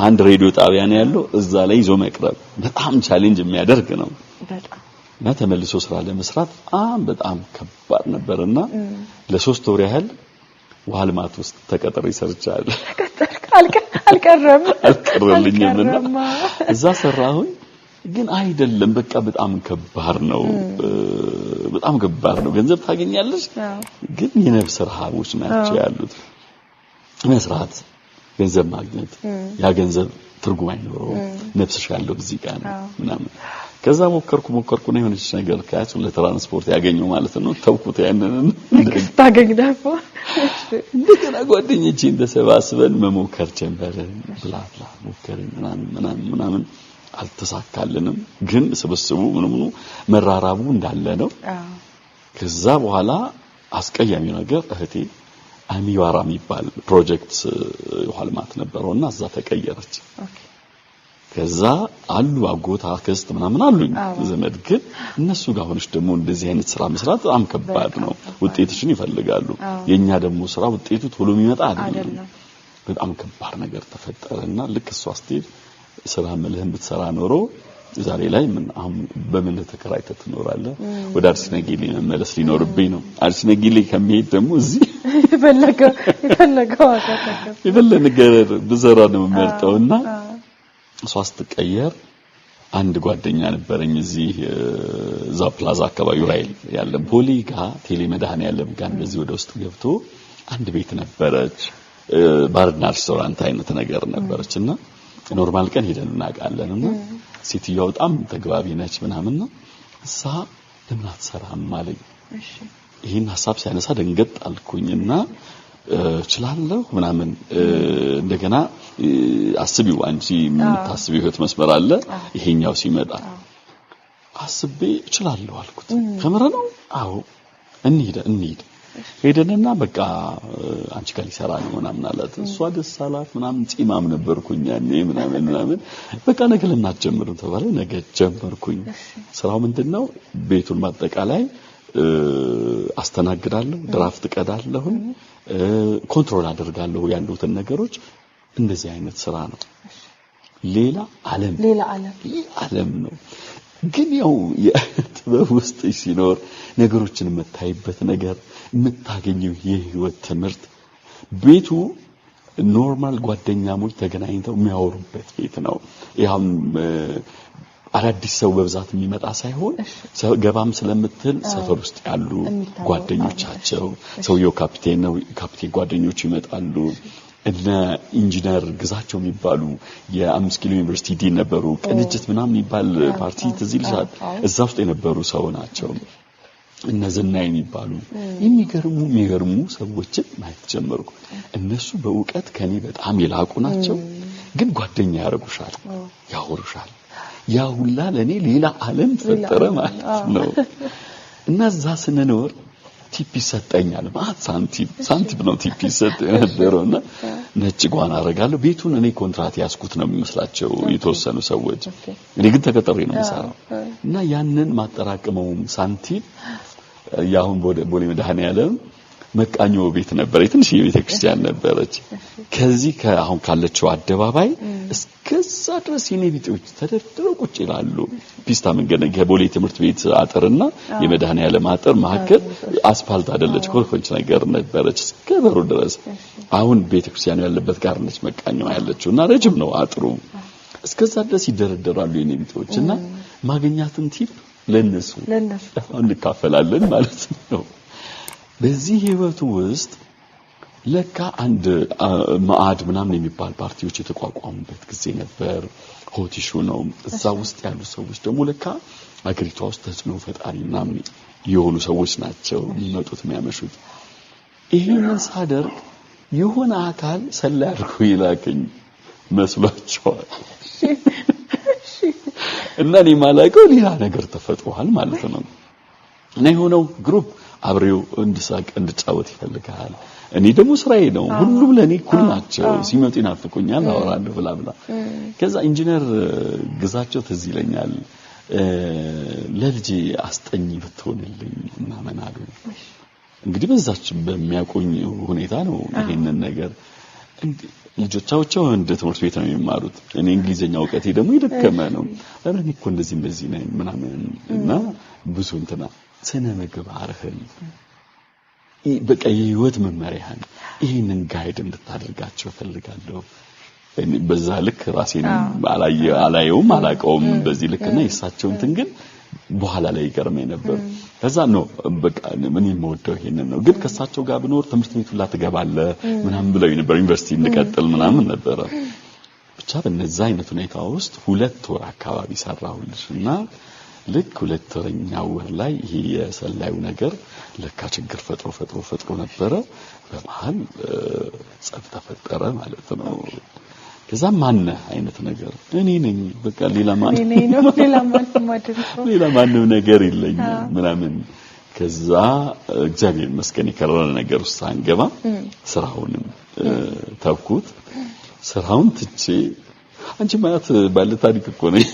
አንድ ሬዲዮ ጣቢያ ነው ያለው እዛ ላይ ይዞ መቅረብ በጣም ቻሌንጅ የሚያደርግ ነው በጣም እና ተመልሶ ስራ ለመስራት በጣም ከባድ ነበርና ለሶስት ወር ያህል ዋልማት ውስጥ ተቀጥሬ ሰርቻለሁ አልቀረልኝምና እዛ ሰራሁኝ ግን አይደለም በቃ በጣም ከባድ ነው ገንዘብ ታገኛለሽ ግን የነፍስ ረሃቦች ናቸው ያሉት መስራት ገንዘብ ማግኘት ያ ገንዘብ ትርጉም አይኖረው ነፍስሽ ያለው እዚህ ጋር ነው ምናምን ከዛ ሞከርኩ ነው የሆነች ነገር ካች ለትራንስፖርት ያገኘው ማለት ነው ተውኩት ያንንን ታገኝዳፎ እንደገና ጓደኞቼ እንደሰባስበን መሞከር ጀመርን ብላብላ ሞከርን ምናምን አልተሳካልንም ግን ስብስቡ ምንም መራራቡ እንዳለ ነው ከዛ በኋላ አስቀያሚው ነገር እህቴ አሚዋራ የሚባል ፕሮጀክት ዋልማት ነበርውና እዛ ተቀየረች ከዛ አሉ አጎታ ከስት ምናምን አሉኝ ዘመድ ግን እነሱ ጋር ሆነሽ ደግሞ እንደዚህ አይነት ስራ መስራት በጣም ከባድ ነው ውጤትሽን ይፈልጋሉ የኛ ደግሞ ስራ ውጤቱ ቶሎ የሚመጣ አይደለም በጣም ከባድ ነገር ተፈጠረና ልክ እሷ ስትሄድ ስራ መልህን ብትሰራ ኖሮ ዛሬ ላይ ምን አሁን በምን ተከራይተህ ትኖራለህ ወደ አርሲነጊሊ መመለስ ሊኖርብኝ ነው አርሲነጊሊ ከመሄድ ደግሞ እዚህ ይፈልገው ብዘራ ነው የምመርጠውና እሷ ስትቀየር አንድ ጓደኛ ነበረኝ እዚህ ዛ ፕላዛ አካባቢ ራይል ያለ ፖሊጋ ቴሌመዳን ያለም ጋር እንደዚህ ወደ ውስጥ ገብቶ አንድ ቤት ነበረች ባርና ሬስቶራንት አይነት ነገር ነበረችና ኖርማል ቀን ሄደን እናቃለንና ሲቲያው በጣም ተግባቢ ነች ምናምንና እሳ ለምን አትሰራም ማለት እሺ ይሄን ሐሳብ ሲያነሳ ደንገጥ አልኩኝና እችላለሁ ምናምን እንደገና አስቢው አንቺ የምታስቢው ህይወት መስመር አለ ይሄኛው ሲመጣ አስቤ እችላለሁ አልኩት ከምረ ነው አዎ እንሂድ ሄደንና በቃ አንቺ ጋር ሊሰራ ነው ምናምን አላት እሷ ደስ አላት ምናምን ጺማም ነበርኩኝ ያኔ ምናምን በቃ ነገ ለማትጀምሩ ተባለ ነገ ጀመርኩኝ ስራው ምንድነው ቤቱን ማጠቃላይ አስተናግዳለሁ ድራፍት ቀዳለሁ ኮንትሮል አደርጋለሁ ያሉትን ነገሮች እንደዚህ አይነት ስራ ነው ሌላ ዓለም ነው ግን ያው የጥበብ ውስጥ ሲኖር ነገሮችን መታይበት ነገር የምታገኘው የህይወት ትምህርት ቤቱ ኖርማል ጓደኛሞች ተገናኝተው የሚያወሩበት ቤት ነው ያም አዳዲስ ሰው በብዛት የሚመጣ ሳይሆን ገባም ስለምትል ሰፈር ውስጥ ያሉ ጓደኞቻቸው ሰውየው ካፒቴን ነው ካፒቴን ጓደኞች ይመጣሉ እና ኢንጂነር ግዛቸው የሚባሉ የ5 ኪሎ ዩኒቨርሲቲ ዲን ነበሩ ቅንጅት ምናምን የሚባል ፓርቲ ተዝልሻል እዛ ውስጥ የነበሩ ሰው ናቸው እነዚህና የሚባሉ የሚገርሙ ሰዎችን ማየት ጀመርኩ እነሱ በእውቀት ከኔ በጣም ይላቁ ናቸው ግን ጓደኛ ያረጉሻል ያወሩሻል ያ ሁላ ለኔ ሌላ ዓለም ፈጠረ ማለት ነው እና እዛ ስንኖር ቲፕ ይሰጠኛል ማለት ሳንቲም ነው ቲፕ ይሰጠኛልና ነጭ ጓና አረጋለሁ ቤቱን እኔ ኮንትራት ያስኩት ነው የሚመስላቸው የተወሰኑ ሰዎች እኔ ግን ተቀጥሬ ነው የምሰራው እና ያንን ማጠራቀመው ሳንቲም ያሁን ቦሌ መድኃኔዓለም መቃኞ ቤት ነበር የትንሽ የቤተክርስቲያን ነበረች ከዚህ ከአሁን ካለችው አደባባይ እስከዛ ድረስ የኔቢጤዎች ተደርድረው ቁጭ ይላሉ ፒስታ መንገድ ከቦሌ ትምህርት ቤት አጥርና የመድኃኔዓለም አጥር ማከል አስፋልት አይደለች ኮርኮንች ነገር ነበረች እስከበሩ ድረስ አሁን ቤተክርስቲያኑ ያለበት ጋር ነች መቃኞ ያለችውና ረጅም ነው አጥሩ እስከዛ ድረስ ይደረደራሉ የኔቢጤዎችና ማግኛትን ቲፕ ለነሱ እንካፈላለን ማለት ነው በዚህ ህይወት ውስጥ ለካ አንድ ማአድ ምናምን የሚባል ፓርቲዎች የተቋቋሙበት ጊዜ ነበር ሆቲሹ ነው እዛ ውስጥ ያሉ ሰዎች ደግሞ ለካ አገሪቷ ውስጥ ተጽዕኖ ፈጣሪና የሆኑ ሰዎች ናቸው የሚመጡት የሚያመሹት ይሄንን ሳደርግ የሆነ አካል ሰላርኩ ይላከኝ መስሏቸዋል እና እኔ ማላውቀው ሌላ ነገር ተፈጥሯል ማለት ነው እና የሆነው ግሩፕ አብሬው እንድሳቅ እንድጫወት ይፈልጋል እኔ ደግሞ ስራዬ ነው ሁሉም ለኔ ኩል ናቸው ሲመጡ ይናፍቁኛል አወራለሁ ብላ ከዛ ኢንጂነር ግዛቸው ትዝ ይለኛል ለልጄ አስጠኝ ብትሆንልኝ ምናምን አሉ እንግዲህ በዛች በሚያቆኝ ሁኔታ ነው ይሄንን ነገር ልጆቻቸው እንደ ትምህርት ቤት ነው የሚማሩት እኔ እንግሊዘኛ ዕውቀቴ ደግሞ ይደከመ ነው እኔ እኮ እንደዚህ ነኝ ምናምን እና ብዙ እንትና ስነ ምግባርህን በቃ የህይወት መመሪያህን ይሄንን ጋይድ እንድታደርጋቸው ፈልጋለሁ በዛ ልክ ራሴን አላየውም አላቀውም በዚህ ልክና የሳቸው እንትን ግን በኋላ ላይ ይገርመኝ ነበር ከዛ ነው በቃ ምን የምወደው ይሄንን ነው ግን ከሳቸው ጋር ብኖር ትምህርት ቤት ሁላ ትገባለህ ምናምን ብለው ነበር ዩኒቨርሲቲ እንቀጥል ምናምን ነበር ብቻ በነዛ አይነት ሁኔታ ውስጥ 2 ወር አካባቢ ሰራሁልሽና ልክ 2 ወርኛው ወር ላይ ይሄ የሰላዩ ነገር ለካ ችግር ፈጥሮ ነበር በመሃል ጸብ ተፈጠረ ማለት ነው ከዛ ማን አይነት ነገር እኔ ነኝ በቃ ሌላ ማንም ነገር የለኝም ምናምን ከዛ እግዚአብሔር ይመስገን የከረረ ነገር ውስጥ አንገባ ስራውንም ተውኩት ስራውን ትቼ አንቺ ማለት ባለ ታሪክ እኮ ነኝ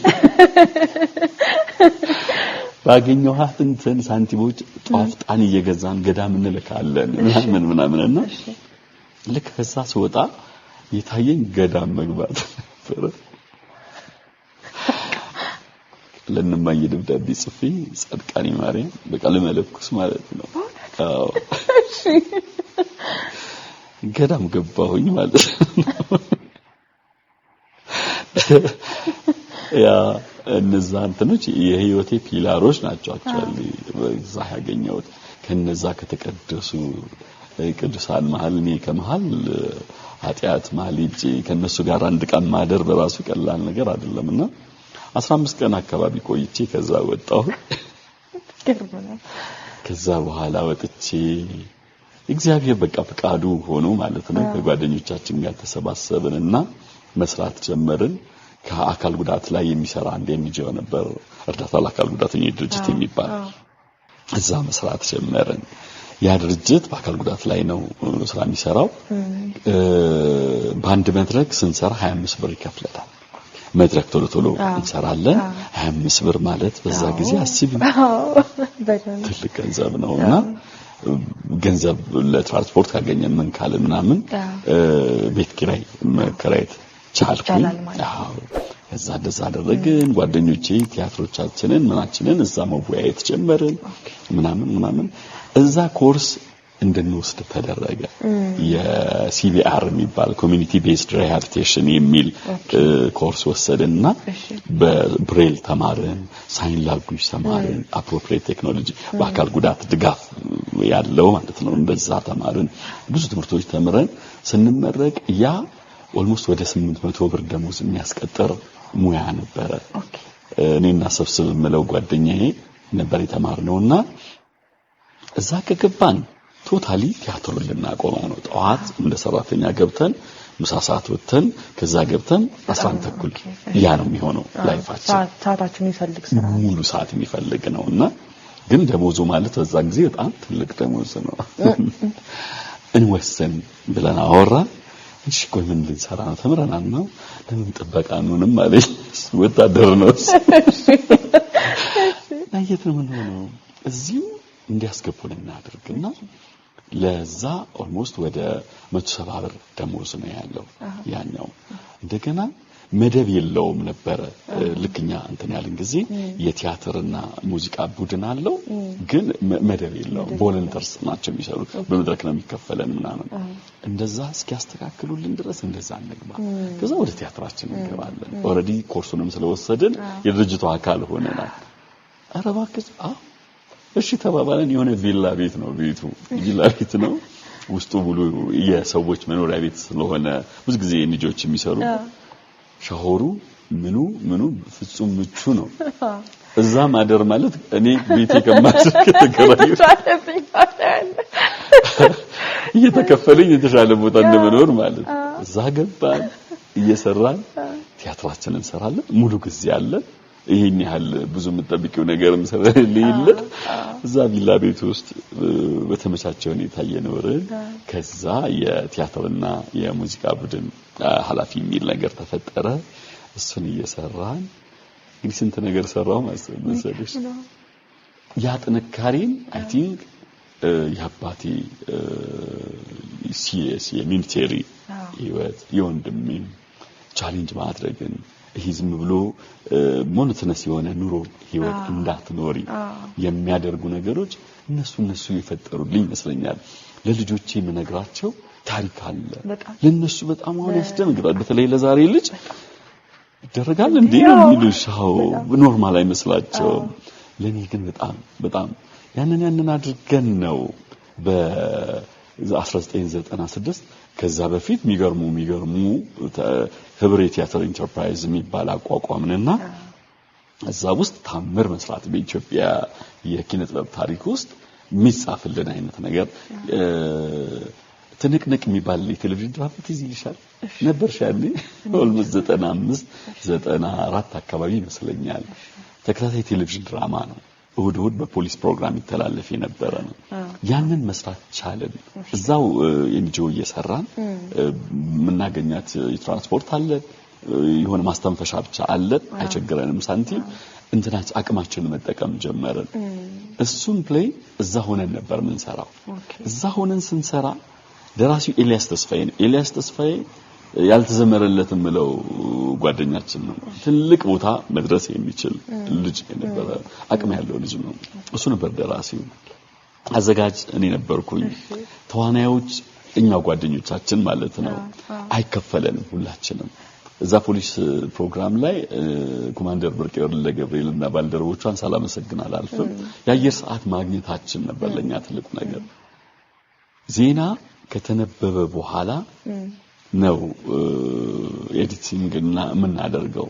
ባገኘኋት እንትን ሳንቲሞች ጧፍ ጣን እየገዛን ገዳም እንልካለን ምናምንና ልክ ከዛ ስወጣ የታየኝ ገዳም መግባት ነበር ለነማይ ደብዳቤ ጽፌ ጻድቃኒ ማርያም በቃ ለመለኩስ ማለት ነው አዎ ገዳም ገባሁኝ ማለት ነው ያ እነዛ እንትኖች የህይወቴ ፒላሮች ናቸው አክቹአሊ በዛ ያገኘሁት ከነዛ ከተቀደሱ ቅዱሳን መሃል እኔ ከመሃል ኃጢአት ማልጂ ከነሱ ጋር አንድ ቀን ማደር በራሱ ቀላል ነገር አይደለምና 15 ቀን አካባቢ ቆይቼ ከዛ ወጣሁ ከዛ በኋላ ወጥቼ እግዚአብሔር በቃ ፍቃዱ ሆኖ ማለት ነው ከጓደኞቻችን ጋር ተሰባሰብንና መስራት ጀመርን ከአካል ጉዳት ላይ የሚሰራ አንድ ኤንጂኦ ነበር እርዳታ ለአካል ጉዳተኞች ድርጅት የሚባል እዛ መስራት ጀመርን ያ ድርጅት በአካል ጉዳት ላይ ነው ስራ የሚሰራው በአንድ መድረክ ስንሰራ 25 ብር ይከፍላል መድረክ ቶሎ እንሰራለን 25 ብር ማለት በዛ ጊዜ አስቢ ትልቅ ገንዘብ ነውና ገንዘብ ለትራንስፖርት ካገኘን ምን ካለ ምናምን ቤት ኪራይ መከራየት ቻልኩኝ አዎ እዛ እንደዛ አደረግን ጓደኞቼ ቲያትሮቻችንን ምናችንን እዛ መወያየት ጀመርን ምናምን እዛ ኮርስ እንድንወስድ ተደረገ የሲቢአር የሚባል ኮሚኒቲ ቤዝድ ሪሃቢሊቴሽን የሚል ኮርስ ወሰድንና በብሬል ተማርን ሳይን ላንጉዌጅ ተማርን አፕሮፕሪየት ቴክኖሎጂ በአካል ጉዳት ድጋፍ ያለው ማለት ነው እንደዛ ተማርን ብዙ ትምህርቶች ተምረን ስንመረቅ ያ ኦልሞስት ወደ 800 ብር ደሞዝ የሚያስቀጥር ሙያ ነበር እኔና ሰብስብ መለው ጓደኛዬ ነበር የተማርነውና እዛ ከገባን ቶታሊ ቲያትሩን ልናቆመው ነው ጧት እንደ ሰራተኛ ገብተን ምሳ ሰዓት ወጥተን ከዛ ገብተን 11 ተኩል ያ ነው የሚሆነው ላይፋችን ሰዓታችን ይፈልግ ስራ ሙሉ ሰዓት የሚፈልግ ነውና ግን ደሞዙ ማለት በዛ ጊዜ በጣም ትልቅ ደሞዝ ነው እንወሰን ብለን አወራን እሺ ቆይ ምን ልንሰራ ነው ተምረናል ነው ለምን ጥበቃ ነውንም ማለት ወታደር ነው አየት ነው ነው እዚሁ እንዲያስገቡን እናደርግና ለዛ ኦልሞስት ወደ 170 ብር ደሞዝ ነው ያለው ያኛው እንደገና መደብ የለውም ነበር ልክኛ እንትን ያለን ጊዜ የቲያትርና ሙዚቃ ቡድን አለው ግን መደብ የለውም ቮለንተርስ ናቸው የሚሰሩት በመድረክ ነው የሚከፈለን ምናምን እንደዛ እስኪያስተካክሉልን ድረስ እንደዛ እንግባ ከዛ ወደ ቲያትራችን እንገባለን ኦሬዲ ኮርሱንም ስለወሰድን የድርጅቱ አካል ሆነናል አረባክስ እሺ ተባባለን የሆነ ቪላ ቤት ነው ቤቱ ቪላ ቤት ነው ውስጡ ሙሉ የሰዎች መኖሪያ ቤት ስለሆነ ብዙ ጊዜ ልጆች የሚሰሩ ሻወሩ ምኑ ፍጹም ምቹ ነው እዛ ማደር ማለት እኔ ቤቴ ከማስከ ተገራዩ እየተከፈለኝ የተሻለ ቦታ እንደመኖር ማለት እዛ ገባን እየሰራን ቲያትራችንን እንሰራለን ሙሉ ጊዜ አለን ይሄን ያህል ብዙ የምትጠብቂው ነገርም ስለሌለ እዛ ቪላ ቤት ውስጥ በተመቻቸ ሁኔታ እየኖርን ከዛ የቲያትርና የሙዚቃ ቡድን ኃላፊ የሚል ነገር ተፈጠረ እሱን እየሰራን እንግዲህ ስንት ነገር ሰራው መሰለሽ ያ ጥንካሬን አይ ቲንክ ያባቴ ሲኤስ የሚሊተሪ ህይወት የወንድሜ ቻሌንጅ ማድረግን ይሄ ዝም ብሎ ሞኖቶነስ የሆነ ኑሮ ህይወት እንዳትኖሪ የሚያደርጉ ነገሮች እነሱ የፈጠሩልኝ ይመስለኛል ለልጆቼ የምነግራቸው ታሪክ አለ ለነሱ በጣም አሁን ያስደንግራል በተለይ ለዛሬ ልጅ ይደረጋል እንዴ ነው የሚሉሻው ኖርማል አይመስላቸው ለኔ ግን በጣም ያንን አድርገን ነው በ1996 ከዛ በፊት የሚገርሙ ህብረ ቲያትር ኢንተርፕራይዝ የሚባል አቋቋምንና እዛ ውስጥ ታምር መስራት በኢትዮጵያ የኪነ ጥበብ ታሪክ ውስጥ የሚጻፍልን አይነት ነገር ትንቅንቅ የሚባል የቴሌቪዥን ድራማ ትዝ ይልሻል ነበርሻል ኦልሞስት 95 94 አካባቢ ይመስለኛል ተከታታይ ቴሌቪዥን ድራማ ነው እሁድ በፖሊስ ፕሮግራም ይተላለፍ የነበረ ነው ያንን መስራት ቻለን እዛው ኤንጂኦ እየሰራን ምናገኛት የትራንስፖርት አለ የሆነ ማስተንፈሻ ብቻ አለ አይቸግረንም ሳንቲም እንትናች አቅማችንን መጠቀም ጀመርን እሱን ፕሌይ እዛ ሆነን ነበር ምንሰራው እዛ ሆነን ስንሰራ ደራሲው ኤልያስ ተስፋዬ ያልተዘመረለትም ነው ጓደኛችን ነው ትልቅ ቦታ መድረስ የሚችል ልጅ ነበር አቅም ያለው ልጅ ነው እሱ ነበር ደራሲው አዘጋጅ እኔ ነበርኩኝ ተዋናዮች እኛው ጓደኞቻችን ማለት ነው አይከፈለንም ሁላችንም እዛ ፖሊስ ፕሮግራም ላይ ኮማንደር ብርቄር ለገብርኤልና ባልደረቦቿን ሰላም አላልፍም የአየር ሰዓት ማግኘታችን ነበር ለኛ ትልቁ ነገር ዜና ከተነበበ በኋላ ነው ኤዲቲንግ እና ምናደርገው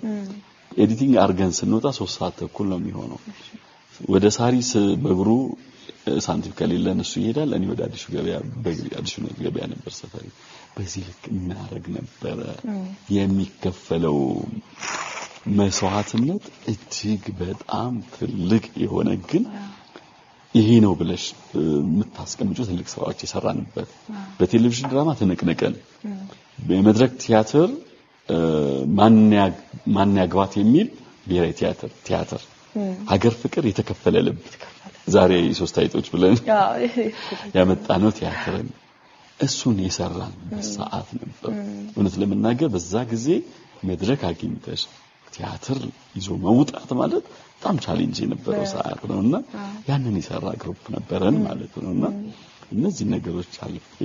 ኤዲቲንግ አርገን ስንወጣ 3 ሰዓት ተኩል ነው የሚሆነው ወደ ሳሪስ በእግሩ ሳንቲም ከሌለን እሱ ይሄዳል እኔ ወደ አዲሱ ገበያ ነበር ሰፈሪ በዚህ ልክ እናረግ ነበር የሚከፈለው መስዋዕትነት እጅግ በጣም ትልቅ የሆነ ግን ይሄ ነው ብለሽ የምታስቀምጪው ትልቅ ስራዎች የሰራንበት በቴሌቪዥን ድራማ ተነቅነቀን በመድረክ ቲያትር ማን ያግባት የሚል ብሔራዊ ቲያትር ሀገር ፍቅር የተከፈለ ልብ ዛሬ 3 አይጦች ብለን ያመጣነው ቲያትርን እሱን የሰራን በሰዓት ነበር እውነት ለምናገር በዛ ጊዜ መድረክ አግኝተሽ ቲያትር ይዞ መውጣት ማለት በጣም ቻሌንጅ የነበረው ሰዓት ነውና ያንን የሰራ ግሩፕ ነበረን ማለት ነውና እነዚህ ነገሮች አልፌ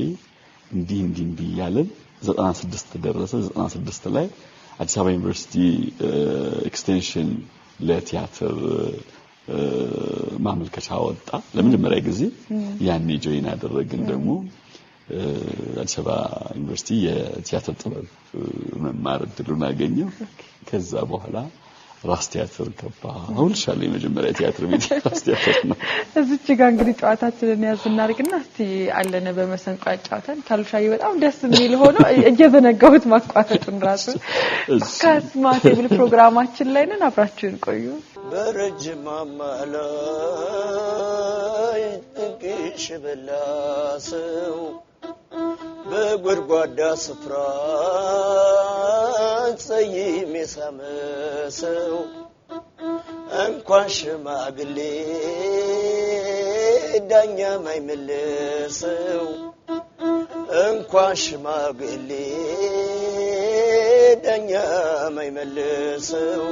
እንዲህ ያለን 96 ደረሰ 96 ላይ አዲስ አበባ ዩኒቨርሲቲ ኤክስቴንሽን ለቲያትር ማመልከቻ ወጣ ለመጀመሪያ ጊዜ ያኔ ጆይን አደረግን ደግሞ አዲስ አበባ ዩኒቨርሲቲ የቲያትር ጥበብ መማር እድሉን አገኘው ከዛ በኋላ ራስ ቲያትር ገባ አሁን ሻለ የመጀመሪያ ቲያትር ቤት ራስ ቲያትር ነው እዚች ጋር እንግዲህ ጨዋታችንን ያዝናርግና እስቲ አለነ በመሰንቆ ያጫውተን ካልሻይ በጣም ደስ የሚል ሆኖ እየዘነጋሁት ማቋረጡን ራሱ ካስማት ብል ፕሮግራማችን ላይ ነን አብራችሁን ቆዩ በረጅም አማላይ እንቅሽ በላሰው በጉድጓዳ ስፍራ ጸይም የሳመሰው እንኳን ሽማግሌ ዳኛ ማይመለሰው እንኳን ሽማግሌ ዳኛ ማይመለሰው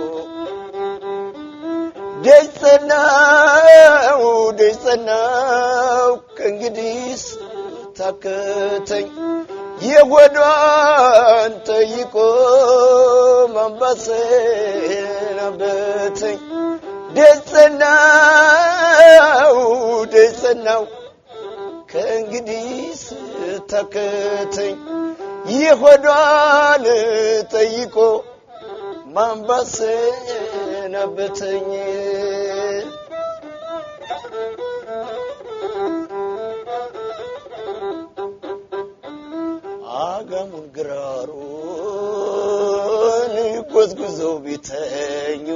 ደጸናው ከእንግዲህ ታከተኝ የጎዷን ጠይቆ ማንባሰን አበተኝ ደጸናው ከእንግዲህ ታከተኝ የጎዷን ጠይቆ ማንባሰን አበተኝ አጋሙን ግራሩን ጎዝጉዘው ቢተኙ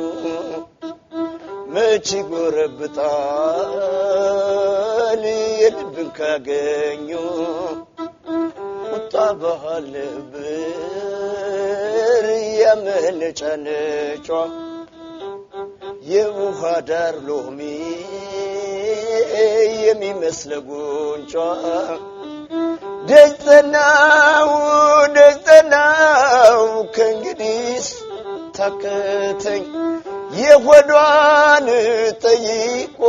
መች ጎረብጣል የልብን ካገኙ ቁጣ ባህል ብር ያመነጫነጯ የውሃ ዳር ሎሚ የሚመስለው ጉንጯ ደስተናው ከእንግዲህ ታከተኝ የሆዷን ጠይቆ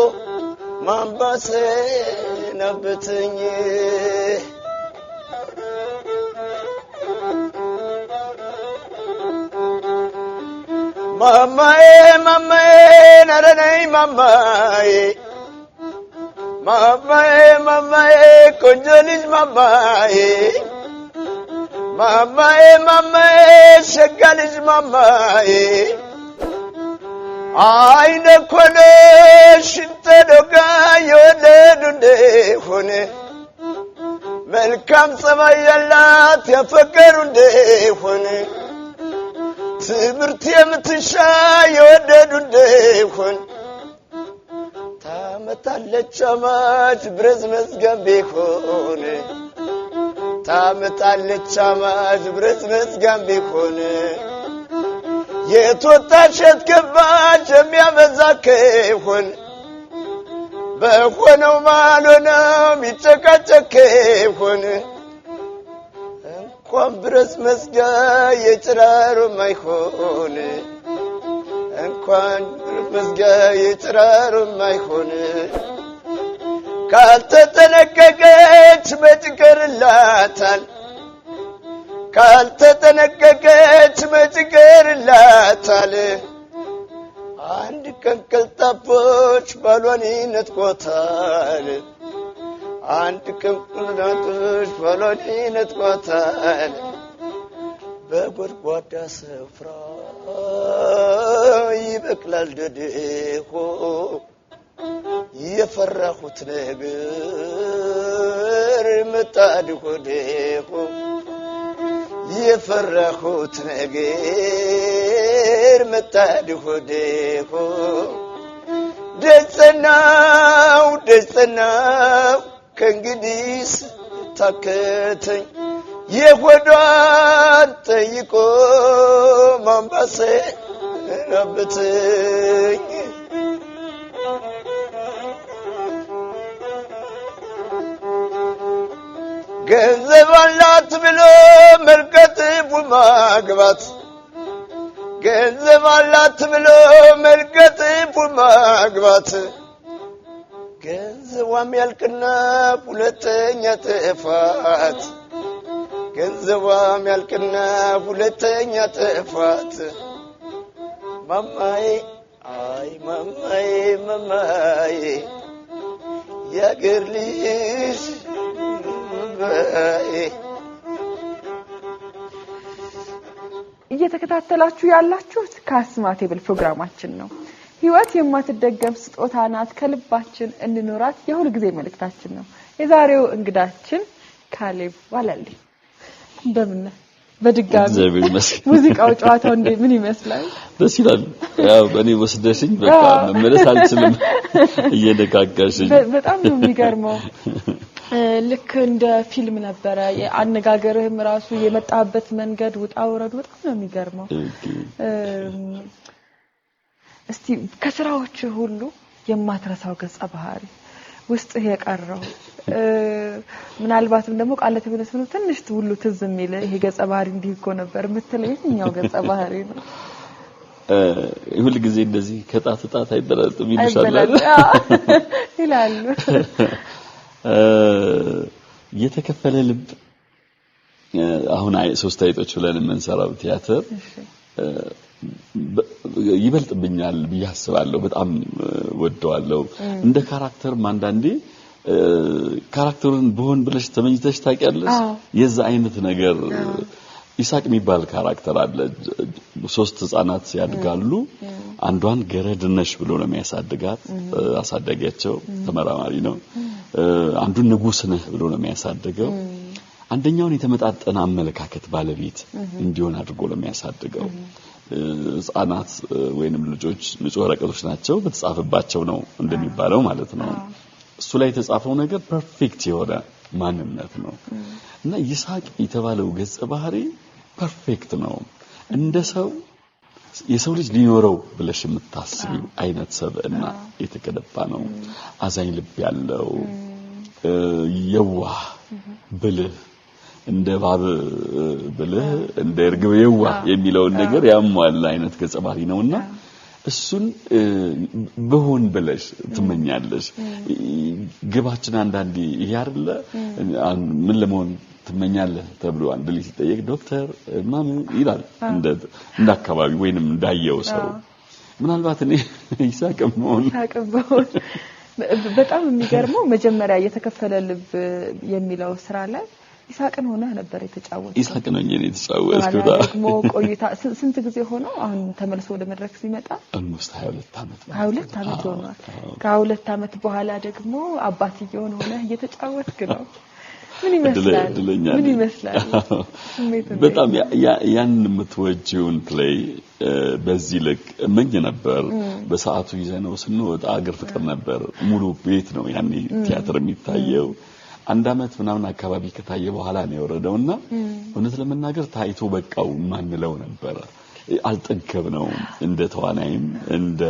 ማንባሰን አበተኝ ማማዬ ነረነይ ማማዬ ቆንጆ ልጅ ማማዬ ሸጋ ልጅ ማማዬ አይነ ኮነሽ ተዶጋ የወለዱ እንደሆነ መልካም ጸባይ ያላት ያፈቀሩ እንደሆነ ትምህርት የምትሻ የወደዱ እንደሆነ ታመጣለች አማች ብረዝ መዝገብ ቢሆን ታመጣለች አማች ብረዝ መዝገብ ቢሆን የተወጣሸት ገባች የሚያበዛ ከሆነ በሆነው ማልሆነው ሚጨቃጨቅ ከሆነ እንኳን ብረዝ መዝገብ የጭራሮ ማይሆን እንኳን መዝገብ የጭራሮ ማይሆን ካልተጠነቀቀች መጭቀርላታል ካልተጠነቀቀች መጭቀርላታል አንድ ቀን ቀልጣፎች ባሏን ይነጥቆታል አንድ ቀን ቀልጣፎች ባሏን ይነጥቆታል በጎድጓዳ ስፍራ ይበቅላል ደደሆ የፈራሁት ነገር ምጣድ ሆዴሆ የፈራሁት ነገር ምጣድ ሆዴሆ ደጸናው ከእንግዲህ ታከተኝ የሆዷን ጠይቆ ማንባሴ ረብተኝ ገንዘብ አላት ብሎ መልከጥፉ ማግባት ገንዘብ አላት ብሎ መልከጥፉ ማግባት ገንዘቧም ያልቅና ሁለተኛ ጥፋት ገንዘቧም ያልቅና ሁለተኛ ጥፋት ማማዬ አይ ማማዬ የአገር ልጅ እየተከታተላችሁ ያላችሁት ካስማ ቴብል ፕሮግራማችን ነው። ህይወት የማትደገም ስጦታ ናት፣ ከልባችን እንኖራት የሁሉ ጊዜ መልእክታችን ነው። የዛሬው እንግዳችን ካሌብ ዋለልኝ እንደምን በድጋሚ ሙዚቃው ጨዋታው ምን ይመስላል? ደስ ይላል። ያው በእኔ ወስደሽኝ በቃ መመለስ አልችልም እየደጋጋሽኝ በጣም ነው የሚገርመው። ልክ እንደ ፊልም ነበረ። የአነጋገርህም ራሱ የመጣበት መንገድ ውጣ ወረድ በጣም ነው የሚገርመው። እስቲ ከስራዎች ሁሉ የማትረሳው ገጸ ባህሪ ውስጥ የቀረው ምናልባትም ደግሞ ቃለተ ብለስ ነው ትንሽ ሁሉ ትዝ የሚል ይሄ ገጸ ባህሪ እንዲህ እኮ ነበር የምትለው የትኛው ገጸ ባህሪ ነው? ሁሉ ጊዜ እንደዚህ ከጣት አይበላልጥም ይልሻል ይላሉ። የተከፈለ ልብ አሁን ሶስት አይጦች ብለን የምንሰራው ቲያትር ይበልጥብኛል ብዬ አስባለሁ። በጣም ወደዋለሁ። እንደ ካራክተር ማንዳንዴ ካራክተሩን በሆን ብለሽ ተመኝተሽ ታውቂያለሽ? የዛ አይነት ነገር ኢሳቅ የሚባል ካራክተር አለ። ሶስት ህፃናት ያድጋሉ። አንዷን ገረድነሽ ብሎ ነው የሚያሳድጋት። አሳዳጊያቸው ተመራማሪ ነው። አንዱን ንጉስ ነህ ብሎ ነው የሚያሳድገው። አንደኛውን የተመጣጠነ አመለካከት ባለቤት እንዲሆን አድርጎ ነው የሚያሳድገው። ህፃናት ወይንም ልጆች ንጹህ ወረቀቶች ናቸው፣ በተጻፈባቸው ነው እንደሚባለው ማለት ነው። እሱ ላይ የተጻፈው ነገር ፐርፌክት የሆነ ማንነት ነው እና ይሳቅ የተባለው ገጸ ባህሪ ፐርፌክት ነው። እንደ ሰው የሰው ልጅ ሊኖረው ብለሽ የምታስቢው አይነት ሰብዕና የተገነባ ነው። አዛኝ ልብ ያለው የዋህ ብልህ እንደ ባብ ብልህ እንደ እርግብ የዋህ የሚለውን ነገር ያሟላ አይነት ገጸ ባህሪ ነውና እሱን በሆን ብለሽ ትመኛለሽ። ግባችን አንዳንዴ ይሄ አይደለ ምን ለመሆን ትመኛለህ ተብሎ አንድ ልጅ ሲጠየቅ ዶክተር ማምን ይላል እንደ አካባቢ ወይንም እንዳየው ሰው ምናልባት እኔ ይሳቅም በጣም የሚገርመው መጀመሪያ የተከፈለ ልብ የሚለው ስራ ላይ ኢሳቅን ሆነ ነበር የተጫወተው። ኢሳቅን ሆኜ ነው የተጫወተው። ደግሞ ቆይታ ስንት ጊዜ ሆነው አሁን ተመልሶ ወደ መድረክ ሲመጣ almost 22 ዓመት ነው። 22 ዓመት ሆኗል። ከ22 ዓመት በኋላ ደግሞ አባትየውን ሆነ እየተጫወትክ ነው። ምን ይመስላል? በጣም ያን የምትወጂውን ፕሌይ በዚህ ልክ እመኝ ነበር። በሰዓቱ ይዘነው ስንወጣ አገር ፍቅር ነበር። ሙሉ ቤት ነው ያኔ ቲያትር የሚታየው። አንድ አመት ምናምን አካባቢ ከታየ በኋላ ነው የወረደውና እውነት ለመናገር ታይቶ በቃው ማንለው ነበር። አልጠገብነው እንደ ተዋናይም እንደ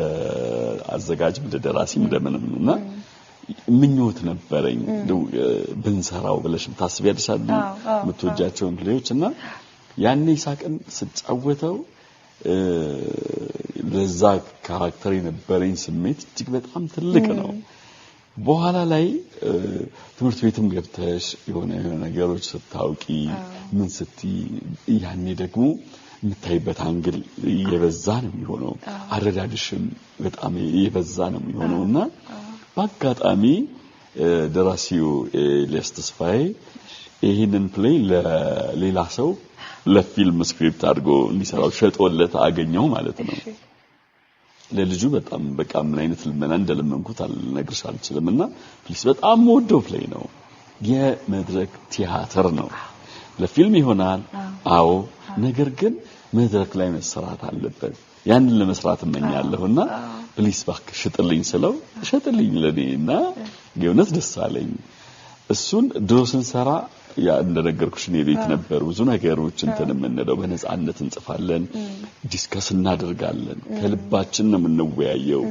አዘጋጅም እንደ ደራሲም እንደምንምና ምኞት ነበረኝ ብንሰራው ብለሽ ታስቢያለሽ አይደል? የምትወጃቸውን ፕሌዮችና ያኔ ኢሳቅን ስጫወተው ለዛ ካራክተር የነበረኝ ስሜት እጅግ በጣም ትልቅ ነው። በኋላ ላይ ትምህርት ቤትም ገብተሽ የሆነ ነገሮች ስታውቂ ምን ስትይ ያኔ ደግሞ የምታይበት አንግል የበዛ ነው የሚሆነው። አረዳድሽም በጣም የበዛ ነው የሚሆነውና በአጋጣሚ ደራሲው ኤልያስ ተስፋዬ ይሄንን ፕሌይ ለሌላ ሰው ለፊልም ስክሪፕት አድርጎ እንዲሰራው ሸጦለት አገኘው ማለት ነው። ለልጁ በጣም በቃ ምን አይነት ልመና እንደለመንኩት አልነግርሽ አልችልምና ፕሊስ በጣም ወደው ፕሌይ ነው። የመድረክ ቲያትር ነው። ለፊልም ይሆናል አዎ፣ ነገር ግን መድረክ ላይ መሰራት አለበት። ያንን ለመስራት እመኛለሁና ፕሊስ ባክሽ ሽጥልኝ ስለው ሸጥልኝ ለኔና የእውነት ደስ አለኝ። እሱን ድሮ ስንሰራ ያ እንደነገርኩሽ ነው ቤት ነበር ብዙ ነገሮች እንትን የምንለው በነፃነት እንጽፋለን፣ ዲስከስ እናደርጋለን፣ ከልባችን ነው የምንወያየው።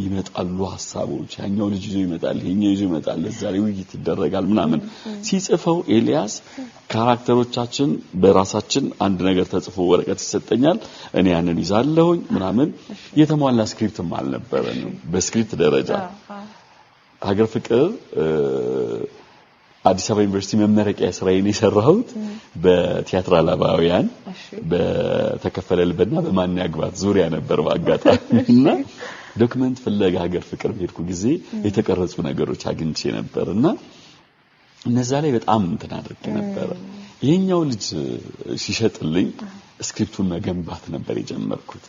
ይመጣሉ ሐሳቦች፣ ያኛው ልጅ ይዞ ይመጣል፣ ይሄኛው ይዞ ይመጣል፣ ለዛ ላይ ውይይት ይደረጋል ምናምን። ሲጽፈው ኤልያስ ካራክተሮቻችን በራሳችን አንድ ነገር ተጽፎ ወረቀት ይሰጠኛል፣ እኔ ያንን ይዛለሁኝ ምናምን። የተሟላ ስክሪፕትም አልነበረንም በስክሪፕት ደረጃ። ሀገር ፍቅር አዲስ አበባ ዩኒቨርሲቲ መመረቂያ ስራዬን የሰራሁት በቲያትር አላባውያን በተከፈለ ልብና በማን ያግባት ዙሪያ ነበር በአጋጣሚና ዶክመንት ፍለጋ ሀገር ፍቅር ሄድኩ ጊዜ የተቀረጹ ነገሮች አግኝቼ ነበርና እነዛ ላይ በጣም እንትን አድርጌ ነበር። ይሄኛው ልጅ ሲሸጥልኝ ስክሪፕቱን መገንባት ነበር የጀመርኩት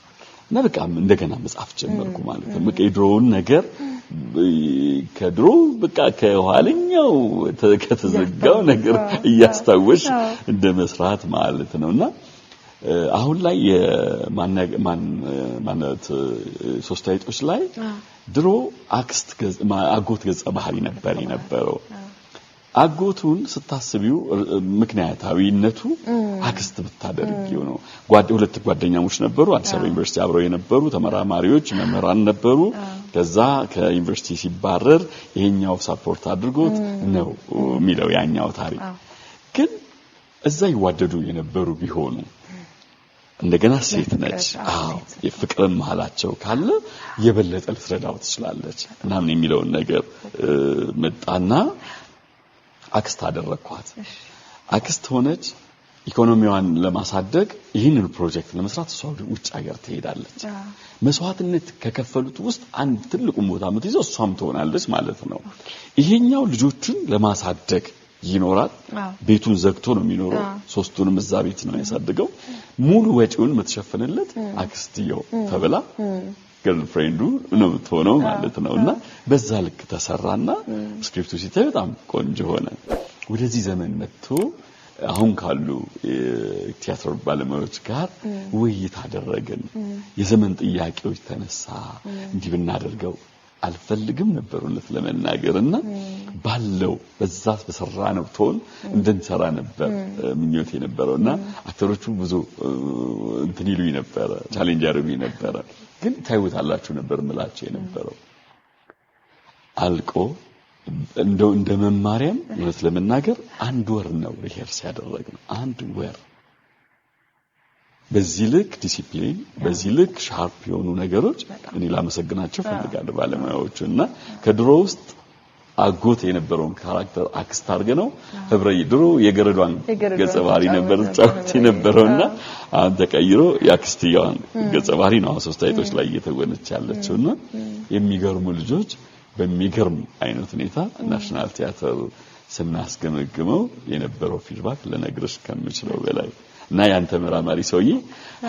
እና በቃ እንደገና መጻፍ ጀመርኩ ማለት ነው። በቃ የድሮውን ነገር ከድሮ በቃ ከኋለኛው ከተዘጋው ነገር እያስታወሽ እንደ መስራት ማለት ነውና አሁን ላይ የማንነት ሶስት አይጦች ላይ ድሮ አጎት ገጸ ባህሪ ነበር የነበረው። አጎቱን ስታስቢው ምክንያታዊነቱ አክስት ብታደርጊው ነው። ሁለት ጓደኛሞች ነበሩ። አዲስ አበባ ዩኒቨርሲቲ አብረው የነበሩ ተመራማሪዎች መምህራን ነበሩ። ከዛ ከዩኒቨርሲቲ ሲባረር ይሄኛው ሰፖርት አድርጎት ነው የሚለው ያኛው ታሪክ። ግን እዛ ይዋደዱ የነበሩ ቢሆኑ እንደገና ሴት ነች። አዎ የፍቅርን መሐላቸው ካለ የበለጠ ልትረዳው ትችላለች ምናምን የሚለውን ነገር መጣና አክስት አደረኳት። አክስት ሆነች። ኢኮኖሚዋን ለማሳደግ ይህንን ፕሮጀክት ለመስራት እሷ ውጭ ሀገር ትሄዳለች። መስዋዕትነት ከከፈሉት ውስጥ አንድ ትልቁ ቦታ የምትይዘው እሷም ትሆናለች ማለት ነው። ይሄኛው ልጆቹን ለማሳደግ ይኖራል። ቤቱን ዘግቶ ነው የሚኖረው። ሶስቱንም እዛ ቤት ነው ያሳደገው። ሙሉ ወጪውን የምትሸፍንለት አክስትየው ተብላ ገርልፍሬንዱ ነው የምትሆነው ማለት ነውና በዛ ልክ ተሰራና ስክሪፕቱ ሲታይ በጣም ቆንጆ ሆነ። ወደዚህ ዘመን መጥቶ አሁን ካሉ ቲያትር ባለሙያዎች ጋር ውይይት አደረግን። የዘመን ጥያቄዎች ተነሳ። እንዲህ ብናደርገው አልፈልግም ነበርነት ለመናገርና ባለው በዛ በሰራነው ቶን እንድንሰራ ነበር ምኞት የነበረውና አክተሮቹ ብዙ እንትን ይሉኝ ነበር ቻሌንጅ ያደርጉኝ ነበር ግን ታይውታላችሁ ነበር ምላቸው የነበረው አልቆ እንደ መማሪያም ማለት ለመናገር አንድ ወር ነው ሪሄርስ ያደረግነው አንድ ወር በዚህ ልክ ዲሲፕሊን በዚህ ልክ ሻርፕ የሆኑ ነገሮች እኔ ላመሰግናቸው ፈልጋለሁ ባለሙያዎቹና ከድሮ ውስጥ አጎት የነበረውን ካራክተር አክስት አድርገነው ህብረ ድሮ የገረዷን ገጸ ባህሪ ነበር ጫውት የነበረውና አሁን ተቀይሮ ያክስቲያዋን ገጸ ባህሪ ነው ሶስት አይቶች ላይ እየተወነች ያለችውና የሚገርሙ ልጆች በሚገርም አይነት ሁኔታ ናሽናል ቲያትር ስናስገመግመው የነበረው ፊድባክ ለነግርሽ ከምችለው በላይ እና ያንተ መራማሪ ሰውዬ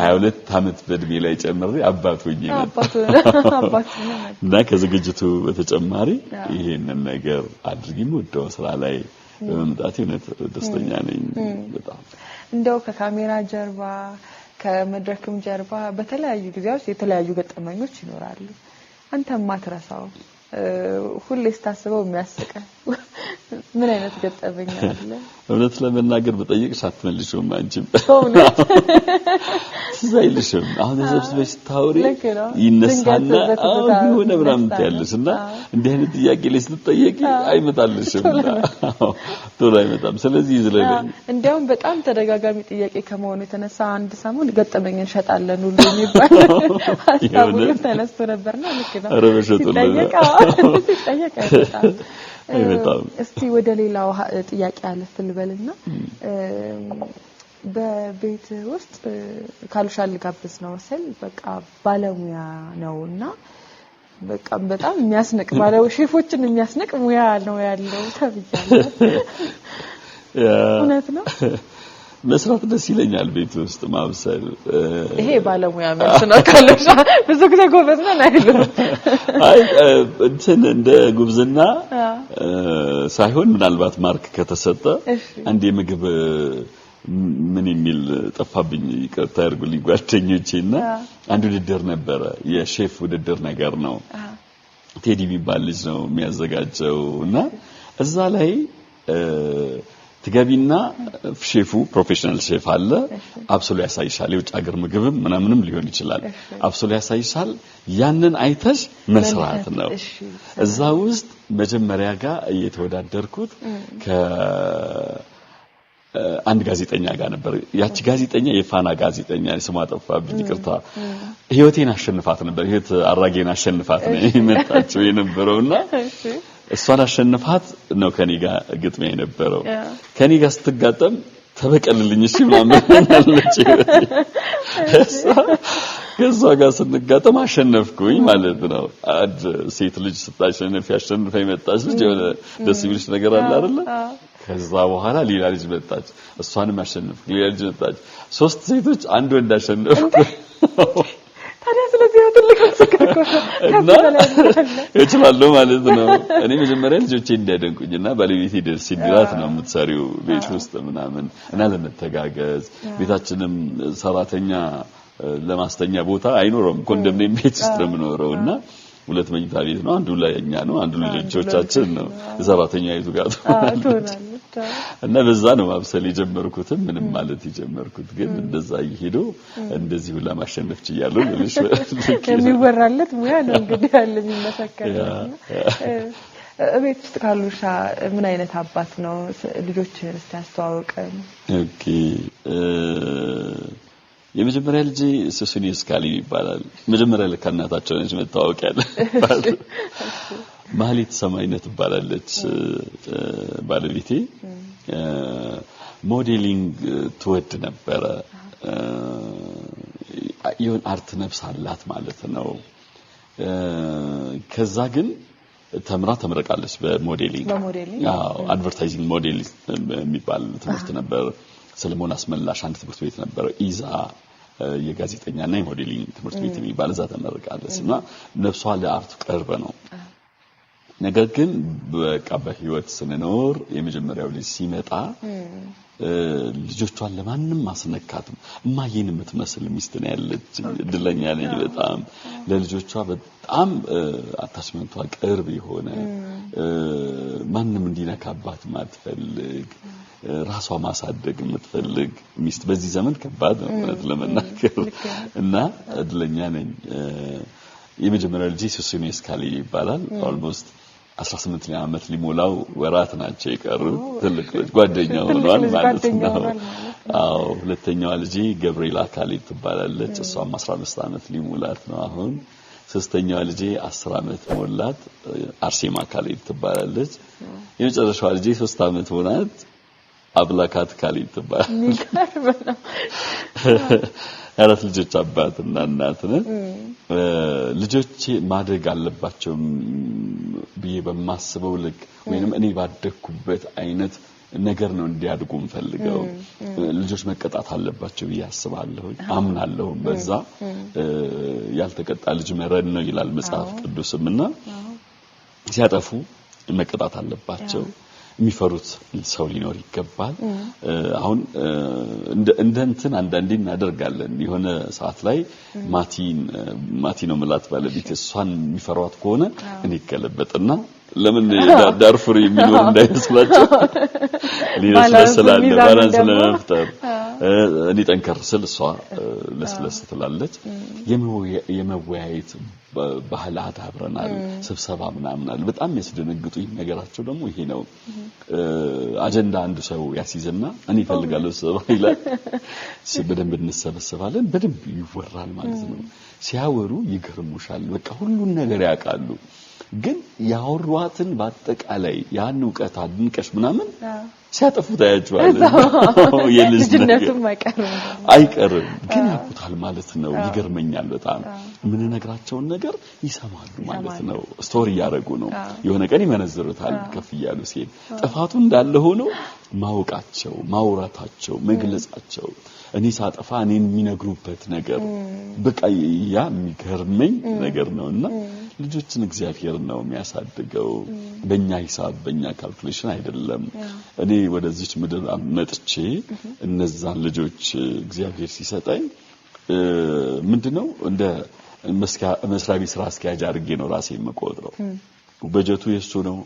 22 አመት በእድሜ ላይ ጨምሬ አባቶኝ እና ከዝግጅቱ በተጨማሪ ይሄንን ነገር አድርጊም ወደው ስራ ላይ በመምጣት እውነት ደስተኛ ነኝ በጣም እንደው ከካሜራ ጀርባ ከመድረክም ጀርባ በተለያዩ ጊዜያት የተለያዩ ገጠመኞች ይኖራሉ አንተም ማትረሳው ሁሌ ስታስበው የሚያስቀ ምን አይነት ገጠመኝ አለ እውነት ለመናገር በጠይቅሽ አትመልሽውም አንቺም ዘይልሽም አሁን ዘብስበሽ ታውሪ ይነሳና አሁን ምናምን ታያለሽና እንዲህ አይነት ጥያቄ ላይ ስትጠየቂ አይመጣልሽም ቶሎ አይመጣም ስለዚህ ይዝለለኝ እንዲያውም በጣም ተደጋጋሚ ጥያቄ ከመሆኑ የተነሳ አንድ ሰሞን ገጠመኝን ሸጣለን ሁሉ የሚባል ሀሳቡ ተነስቶ ነበርና ልክ ነው ሲጠየቅ አይመጣም እስቲ ወደ ሌላው ጥያቄ አለፍ ልበልና በቤት ውስጥ ካልሻል ጋብዝ ነው መሰል በቃ ባለሙያ ነውና በቃ በጣም የሚያስነቅ ባለው ሼፎችን የሚያስነቅ ሙያ ነው ያለው ተብያለሁ እውነት ነው መስራት ደስ ይለኛል ቤት ውስጥ ማብሰል ይሄ ባለሙያ መልስ ነው ካልሻ ብዙ ጊዜ ጎበዝ ነን አይደለም አይ እንትን እንደ ጉብዝና ሳይሆን ምናልባት ማርክ ከተሰጠ አንድ የምግብ ምን የሚል ጠፋብኝ ይቅርታ ያርጉልኝ ጓደኞቼና አንድ ውድድር ነበረ የሼፍ ውድድር ነገር ነው ቴዲ የሚባል ልጅ ነው የሚያዘጋጀውና እዛ ላይ ትገቢና ሼፉ ፕሮፌሽናል ሼፍ አለ አብሶሉ ያሳይሻል የውጭ ሀገር ምግብም ምናምንም ሊሆን ይችላል አብሶሉ ያሳይሻል ያንን አይተሽ መስራት ነው እዛ ውስጥ መጀመሪያ ጋር እየተወዳደርኩት አንድ ጋዜጠኛ ጋር ነበር ያቺ ጋዜጠኛ የፋና ጋዜጠኛ ስሟ ጠፋብኝ ይቅርታ ህይወቴን አሸንፋት ነበር ህይወት አራጌን አሸንፋት ነው የመጣችው የነበረውና እሷን አሸንፋት ነው ከኔ ጋር ግጥሚያ የነበረው ከኔ ጋር ስትጋጠም ተበቀልልኝ እሺ ምናምን አለች ከዛ ጋር ስንጋጠም አሸነፍኩኝ ማለት ነው አድ ሴት ልጅ ስታሸንፍ ያሸንፈ ይመጣች ልጅ የሆነ ደስ የሚልሽ ነገር አለ አይደል ከዛ በኋላ ሌላ ልጅ መጣች እሷንም አሸነፍኩ ሌላ ልጅ መጣች ሶስት ሴቶች አንድ ወንድ አሸነፍኩ ታዲያ ስለዚህ ትልቅ መስከረኮ እችላለሁ ማለት ነው እኔ መጀመሪያ ልጆቼ እንዲያደንቁኝና ባለቤቴ ደስ ይላት ነው የምትሰሪው ቤት ውስጥ ምናምን እና ለመተጋገዝ ቤታችንም ሰራተኛ ለማስተኛ ቦታ አይኖርም ኮንዶሚኒየም ቤት ውስጥ ነው የምኖረውና ሁለት መኝታ ቤት ነው አንዱ ላይኛ ነው አንዱ ልጆቻችን ነው ሰራተኛ ይቱ ጋር እና በዛ ነው ማብሰል የጀመርኩት ምንም ማለት የጀመርኩት ግን እንደዛ ይሄዶ እንደዚህ ሁላ ማሸነፍ ይችላል ልልሽ የሚወራለት ሙያ ነው እንግዲህ ያለኝ መሰከረና ቤት ውስጥ ካሉሻ ምን አይነት አባት ነው ልጆችን ያስተዋወቀን ኦኬ የመጀመሪያ ልጅ ሱሱኒስ ካሊ ይባላል መጀመሪያ ለካናታቸው ነች መታወቂያለ ማህሌት ሰማይነት ይባላለች ባለቤቴ ሞዴሊንግ ትወድ ነበር ይሁን አርት ነፍስ አላት ማለት ነው ከዛ ግን ተመረቃለች በሞዴሊንግ አዎ አድቨርታይዚንግ ሞዴል የሚባል ትምህርት ነበር ሰለሞን አስመላሽ አንድ ትምህርት ቤት ነበር ኢዛ የጋዜጠኛና የሞዴሊንግ ትምህርት ቤት የሚባል እዛ ተመረቃለች እና ነፍሷ ለአርት ቅርብ ነው ነገር ግን በቃ በህይወት ስንኖር የመጀመሪያው ልጅ ሲመጣ ልጆቿን ለማንም ማስነካትም እማዬን የምትመስል ሚስት ነው ያለች እድለኛ ነኝ በጣም ለልጆቿ በጣም አታችመንቷ ቅርብ የሆነ ማንንም እንዲነካባት ማትፈልግ ራሷ ማሳደግ የምትፈልግ ሚስት በዚህ ዘመን ከባድ ነው ማለት ለመናገር እና እድለኛ ነኝ የመጀመሪያው ልጅ ሱስኒስ ካሊ ይባላል ኦልሞስት 18 ዓመት ሊሞላው ወራት ናቸው የቀሩ ትልቅ ጓደኛው ሆኗል ማለት ነው አዎ ሁለተኛው ልጅ ገብርኤላ ካሊ ትባላለች እሷም 15 ዓመት ሊሞላት ነው አሁን ሶስተኛው ልጅ 10 ዓመት ሞላት አርሴማ ካሊ ትባላለች የመጨረሻው ልጅ 3 ዓመት ሆናት አብላካት ካሊ ትባላለች አራት ልጆች አባትና እናት ነን ልጆች ማደግ አለባቸው ብዬ በማስበው ልክ ወይንም እኔ ባደኩበት አይነት ነገር ነው እንዲያድጉ እንፈልገው ልጆች መቀጣት አለባቸው ብዬ አስባለሁ አምናለሁ በዛ ያልተቀጣ ልጅ መረን ነው ይላል መጽሐፍ ቅዱስምና ሲያጠፉ መቀጣት አለባቸው የሚፈሩት ሰው ሊኖር ይገባል አሁን እንትን አንዳንዴ እናደርጋለን የሆነ ሰዓት ላይ ማቲ ነው ማለት ባለቤት እሷን የሚፈሯት ከሆነ እኔ ከለበጥና ለምን ዳርፉር የሚኖር እንዳይመስላችሁ ሊነስላለ ባላንስ ለመፍጠር እኔ ጠንከር ስል እሷ ለስለስ ትላለች የመወያየት ባህል አዳብረናል ስብሰባ ምናምናል በጣም ያስደነግጡኝ ነገራቸው ደግሞ ይሄ ነው አጀንዳ አንዱ ሰው ያሲዝና እኔ ፈልጋለሁ ስብሰባ ይላል በደንብ እንሰበሰባለን በደንብ ይወራል ማለት ነው ሲያወሩ ይገርሙሻል በቃ ሁሉን ነገር ያውቃሉ ግን ያወሯትን በአጠቃላይ ያን ዕውቀት አድንቀሽ ምናምን ሲያጠፉ ታያቸዋል የልጅነቱም አይቀርም ግን ያቁታል ማለት ነው ይገርመኛል በጣም ምን ነግራቸውን ነገር ይሰማሉ ማለት ነው ስቶሪ ያረጉ ነው የሆነ ቀን ይመነዝሩታል ከፍ ይያሉ ሲል ጥፋቱ እንዳለ ሆኖ ማውቃቸው ማውራታቸው መግለጻቸው እኔ ሳጠፋ እኔን የሚነግሩበት ነገር በቃ ያ የሚገርመኝ ነገር ነውና ልጆችን እግዚአብሔር ነው የሚያሳድገው በእኛ ሂሳብ በእኛ ካልኩሌሽን አይደለም እኔ ወደዚች ምድር መጥቼ እነዛን ልጆች እግዚአብሔር ሲሰጠኝ ምንድነው እንደ መስራቢ ስራ አስኪያጅ አድርጌ ነው ራሴ የምቆጥረው በጀቱ የሱ ነው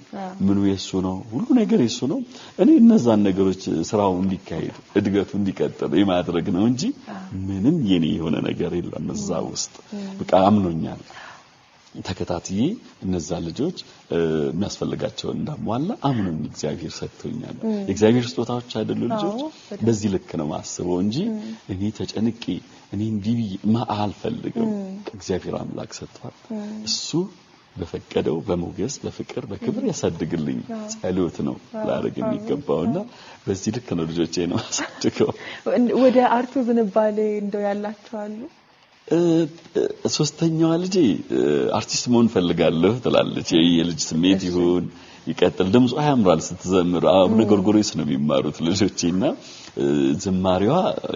ምኑ የሱ ነው ሁሉ ነገር የሱ ነው እኔ እነዛን ነገሮች ስራው እንዲካሄድ እድገቱ እንዲቀጥል የማድረግ ነው እንጂ ምንም የኔ የሆነ ነገር የለም እዛ ውስጥ በቃ አምኖኛል ተከታትዬ እነዛ ልጆች የሚያስፈልጋቸው እንዳሟላ አምኖኝ እግዚአብሔር ሰጥቶኛል የእግዚአብሔር ስጦታዎች አይደሉ ልጆች በዚህ ልክ ነው ማስበው እንጂ እኔ ተጨንቄ እኔ እንዲህ ማአልፈልግም እግዚአብሔር አምላክ ሰጥቷል እሱ በፈቀደው በሞገስ በፍቅር በክብር ያሳድግልኝ ጸሎት ነው ላረግ የሚገባውና በዚህ ልክ ነው ልጆቼ ነው አሳድገው ወደ አርቱ ዝንባሌ እንደው ያላችሁ አሉ ሶስተኛዋ ልጅ አርቲስት መሆን ፈልጋለሁ ትላለች የልጅ ስሜት ይሁን ይቀጥል ድምጿ ያምራል ስትዘምር አቡነ ጎርጎርዮስ ነው የሚማሩት ልጆቼና ዝማሬዋ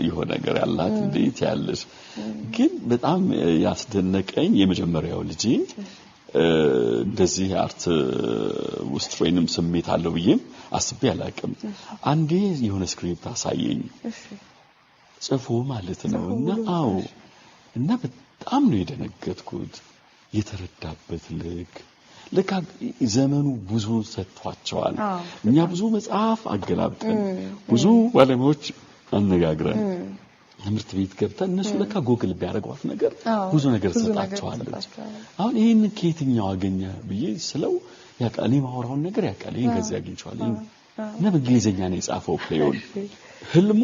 የሆነ ነገር ያላት እንዴት ያለሽ ግን በጣም ያስደነቀኝ የመጀመሪያው ልጅ እንደዚህ አርት ውስጥ ወይንም ስሜት አለው ብዬም አስቤ አላቅም አንዴ የሆነ ስክሪፕት አሳየኝ ጽፎ ማለት ነውና አዎ እና በጣም ነው የደነገጥኩት የተረዳበት ልክ ዘመኑ ብዙ ሰጥቷቸዋል እኛ ብዙ መጽሐፍ አገላብጠን ብዙ ባለሙያዎች አነጋግረን ትምህርት ቤት ገብተን እነሱ ለካ ጎግል ቢያደርጓት ነገር ብዙ ነገር ሰጣቸዋል አሁን ይሄን ከየትኛው አገኘ ብዬ ስለው ያቃሌ ማውራውን ነገር ያቃሌ ከዚህ አግኝቻለሁ እና በእንግሊዘኛ ነው የጻፈው ፕሌውን ህልሙ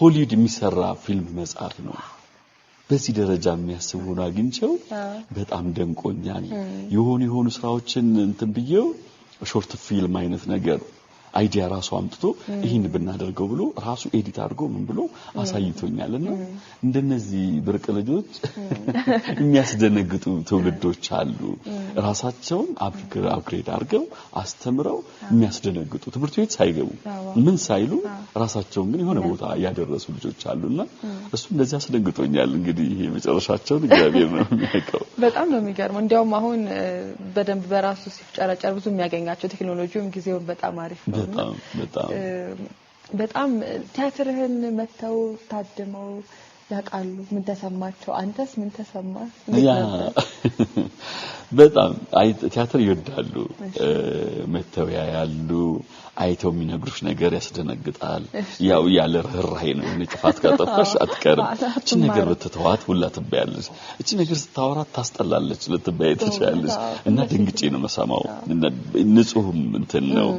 ሆሊውድ የሚሰራ ፊልም መጽሐፍ ነው በዚህ ደረጃ የሚያስቡና አግኝቸው በጣም ደንቆኛል የሆኑ ስራዎችን እንትን ብየው ሾርት ፊልም አይነት ነገር አይዲያ ራሱ አምጥቶ ይሄን ብናደርገው ብሎ ራሱ ኤዲት አድርጎ ምን ብሎ አሳይቶኛልና እንደነዚህ ብርቅ ልጆች የሚያስደነግጡ ትውልዶች አሉ ራሳቸውን አፕግሬድ አድርገው አስተምረው የሚያስደነግጡ ትምህርት ቤት ሳይገቡ ምን ሳይሉ ራሳቸውን ግን የሆነ ቦታ ያደረሱ ልጆች አሉና እሱ እንደዚህ አስደንግጦኛል እንግዲህ ይሄ መጨረሻቸውን እግዚአብሔር ነው የሚያውቀው በጣም ነው የሚገርመው እንዲያውም አሁን በደንብ በራሱ ሲፍጨረጨር ብዙ የሚያገኛቸው ቴክኖሎጂውም ጊዜውን በጣም አሪፍ ነው በጣም ቲያትርህን መተው ታድመው ያቃሉ ምን ተሰማቸው አንተስ ምን ተሰማ በጣም ቲያትር ይወዳሉ መተውያ ያሉ አይተው የሚነግሩሽ ነገር ያስደነግጣል ያው ያለ ርህራሄ ነው ንጥፋት ካጠፋሽ አትቀርም እቺ ነገር በተተዋት ሁላ ትበያለሽ እቺ ነገር ስታወራት ታስጠላለች ለትበያይ ትችላለሽ እና ድንግጬ ነው መሰማው ንጹህም እንትን ነው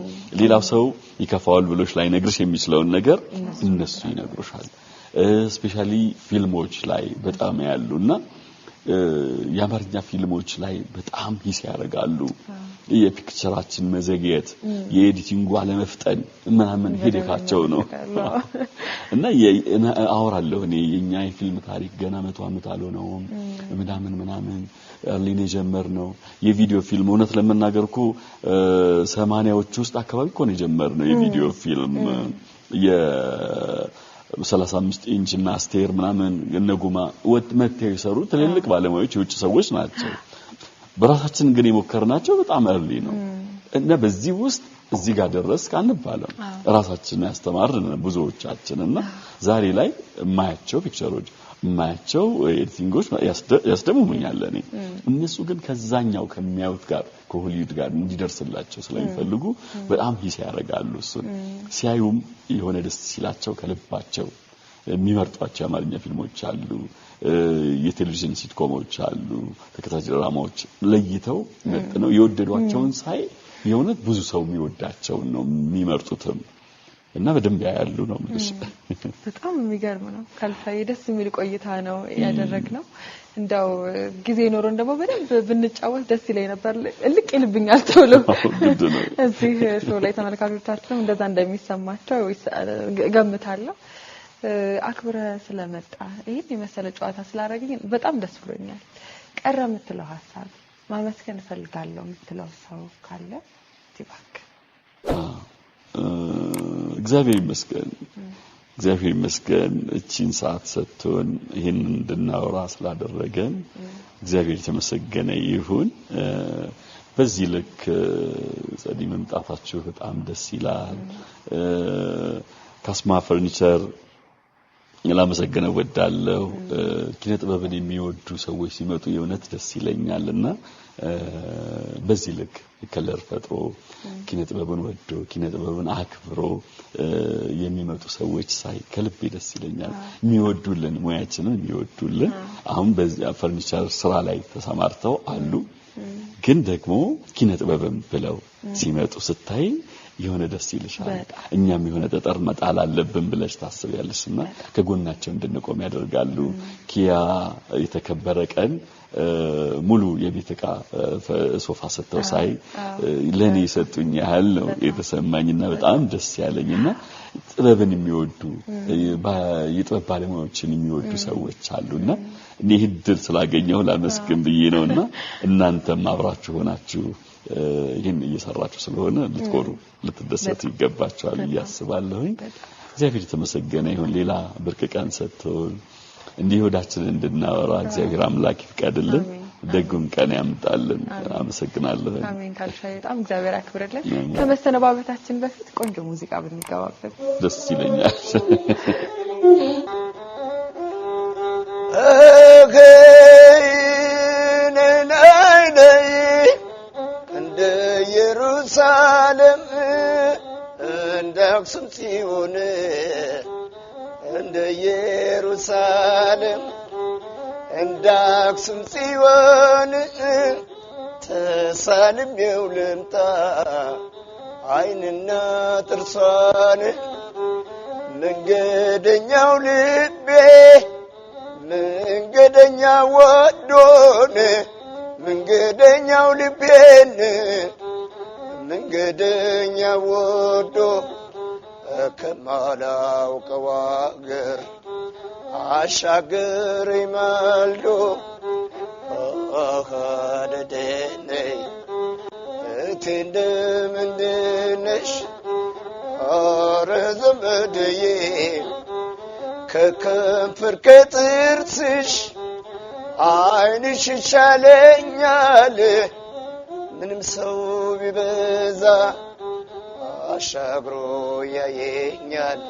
ሌላው ሰው ይከፋዋል ብሎሽ ላይ ነግርሽ የሚችለውን ነገር እነሱ ይነግሩሻል ስፔሻሊ ፊልሞች ላይ በጣም ያሉና የአማርኛ ፊልሞች ላይ በጣም ሂስ ያደርጋሉ የፒክቸራችን መዘግየት የኤዲቲንግ አለመፍጠን ምናምን ሄደካቸው ነው እና አወራለሁ እኔ የኛ የፊልም ታሪክ ገና 100 ዓመት አልሆነውም ምናምን ሊኔ ጀመርነው የቪዲዮ ፊልም እውነት ለመናገርኩ 80ዎች ውስጥ አካባቢ እኮ ነው ጀመርነው የቪዲዮ ፊልም 35 ኢንች እና ስቴር ምናምን እነጉማ ወጥ መተው ይሰሩ ትልልቅ ባለሙያዎች የውጭ ሰዎች ናቸው በራሳችን ግን የሞከርናቸው በጣም እርሊ ነው እና በዚህ ውስጥ እዚህ ጋር ደረስ ካንባለም ራሳችንን ያስተማርን ብዙዎቻችንና ዛሬ ላይ ማያቸው ፒክቸሮች ማያቸው ኤዲቲንጎች ያስደምሙኛል እኔ እነሱ ግን ከዛኛው ከሚያዩት ጋር ከሆሊውድ ጋር እንዲደርስላቸው ስለሚፈልጉ በጣም ሂስ ያደርጋሉ እሱ ሲያዩም የሆነ ደስ ሲላቸው ከልባቸው የሚመርጧቸው አማርኛ ፊልሞች አሉ የቴሌቪዥን ሲትኮሞች አሉ ተከታታይ ድራማዎች ለይተው ነው የወደዷቸውን ሳይ የሆነ ብዙ ሰው የሚወዳቸው ነው የሚመርጡትም እና በደንብ ያያሉ ነው ማለት በጣም የሚገርም ነው ካልፋይ ደስ የሚል ቆይታ ነው ያደረግነው እንደው ጊዜ ኖሮን ደግሞ በደንብ ብንጫወት ደስ ይለኝ ነበር ልቅ ይልብኛል ተብሎ እዚህ ሾው ላይ ተመልካቾቻችን እንደዛ እንደሚሰማቸው ገምታለሁ አክብረ ስለመጣ ይሄን የመሰለ ጨዋታ ስላደረግኝ በጣም ደስ ብሎኛል ቀረ የምትለው ሐሳብ ማመስገን ፈልጋለሁ የምትለው ሰው ካለ ትባክ እግዚአብሔር ይመስገን እቺን ሰዓት ሰጥቶን ይሄን እንድናወራ ስላደረገን እግዚአብሔር የተመሰገነ ይሁን በዚህ ልክ ጸዲ መምጣታችሁ በጣም ደስ ይላል ካስማ ፈርኒቸር ለማመስገን ወዳለው ኪነ ጥበብን የሚወዱ ሰዎች ሲመጡ የእውነት ደስ ይለኛልና በዚህ ልክ ከለር ፈጥሮ ኪነ ጥበብን ወዶ ኪነ ጥበብን አክብሮ የሚመጡ ሰዎች ሳይ ከልብ ደስ ይለኛል የሚወዱልን ሙያችንን የሚወዱልን አሁን በዚህ ፈርኒቸር ስራ ላይ ተሰማርተው አሉ ግን ደግሞ ኪነ ጥበብን ብለው ሲመጡ ስታይ የሆነ ደስ ይልሻል እኛም የሆነ ተጠር መጣል አለብን ብለሽ ታስቢያለሽና ከጎናቸው እንድንቆም ያደርጋሉ ኪያ የተከበረ ቀን ሙሉ የቤተካ ሶፋ ሰጥተው ሳይ ለኔ ሰጡኝ ያህል ነው የተሰማኝና በጣም ደስ ያለኝና ጥበብን የሚወዱ የጥበብ ባለሙያዎችን የሚወዱ ሰዎች አሉና እኔ ህድል ስላገኘው ላመስግን ብዬ ነውና እናንተም አብራችሁ ሆናችሁ ይሄን እየሰራችሁ ስለሆነ ልትቆሩ ልትደሰቱ ይገባችኋል ያስባለሁኝ እግዚአብሔር የተመሰገነ ይሁን ሌላ ብርቅ ቀን ሰጥቶን እንዲህ ወዳችንን እንድናወራ እግዚአብሔር አምላክ ይፍቀድልን ደጉን ቀን ያምጣልን አመሰግናለሁ አሜን ካልሻይ በጣም እግዚአብሔር ያክብርልን ከመሰነባበታችን በፊት ቆንጆ ሙዚቃ ብንገባበት ደስ ይለኛል እንደ ኢየሩሳሌም እንደ አክሱም ጽዮን እንደ ኢየሩሳሌም እንደ አክሱም ጽዮን ተሳልሜው ልምጣ ዓይንና ጥርሷን መንገደኛው ልቤ መንገደኛው ወዶን መንገደኛው ልቤን መንገደኛ ወዶ ከማላውቀው አገር አሻገረኝ ማልዶ አሃደደነይ እቴ እንደምንድነሽ ኧረ ዘመድዬ ከከንፈር ከጥርስሽ ዓይንሽ ይሻለኛል ምንም ሰው ቢበዛ አሻግሮ ያየኛል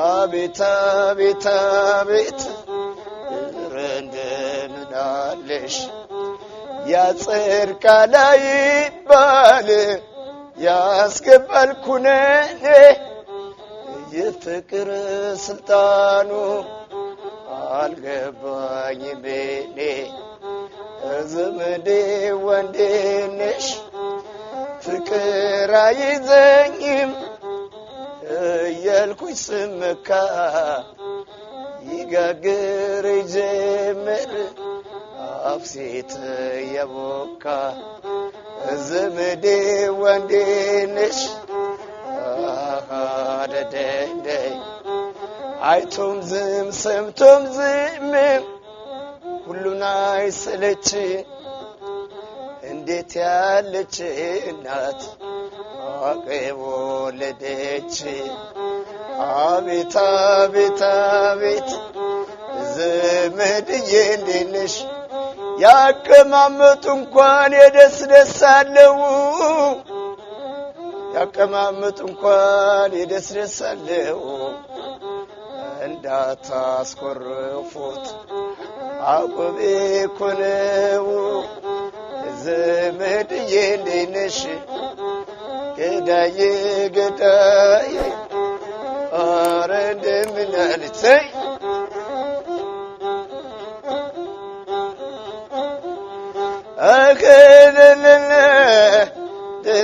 አቤት አቤት አቤት እንደምን አለሽ ያጽድቃል አይባል ያስገባል ኩነኔ የፍቅር ስልጣኑ አልገባኝም እኔ ዘመዴ ወንዴ ነሽ ፍቅር አይዘኝም እያልኩኝ ስመካ ይጋግር ጀመር አፍሴት የቦካ ዘመዴ ወንዴ ነሽ አሃደደደይ አይቶም ዝም ሰምቶም ዝም ሁሉን አይሰለች እንዴት ያለች እናት አቀቦ ወለደች አቤት አቤት አቤት ዘመድዬ እንዴት ነሽ ያቀማመጡ እንኳን የደስ ደስ አለው ያቀማመጡ እንኳን የደስ ደስ አለው እንዳታስኮርፉት አቆቤ ኮነው ዘመድዬ እንዴት ነሽ ገዳዬ ገዳዬ ኧረ እንደምን አለች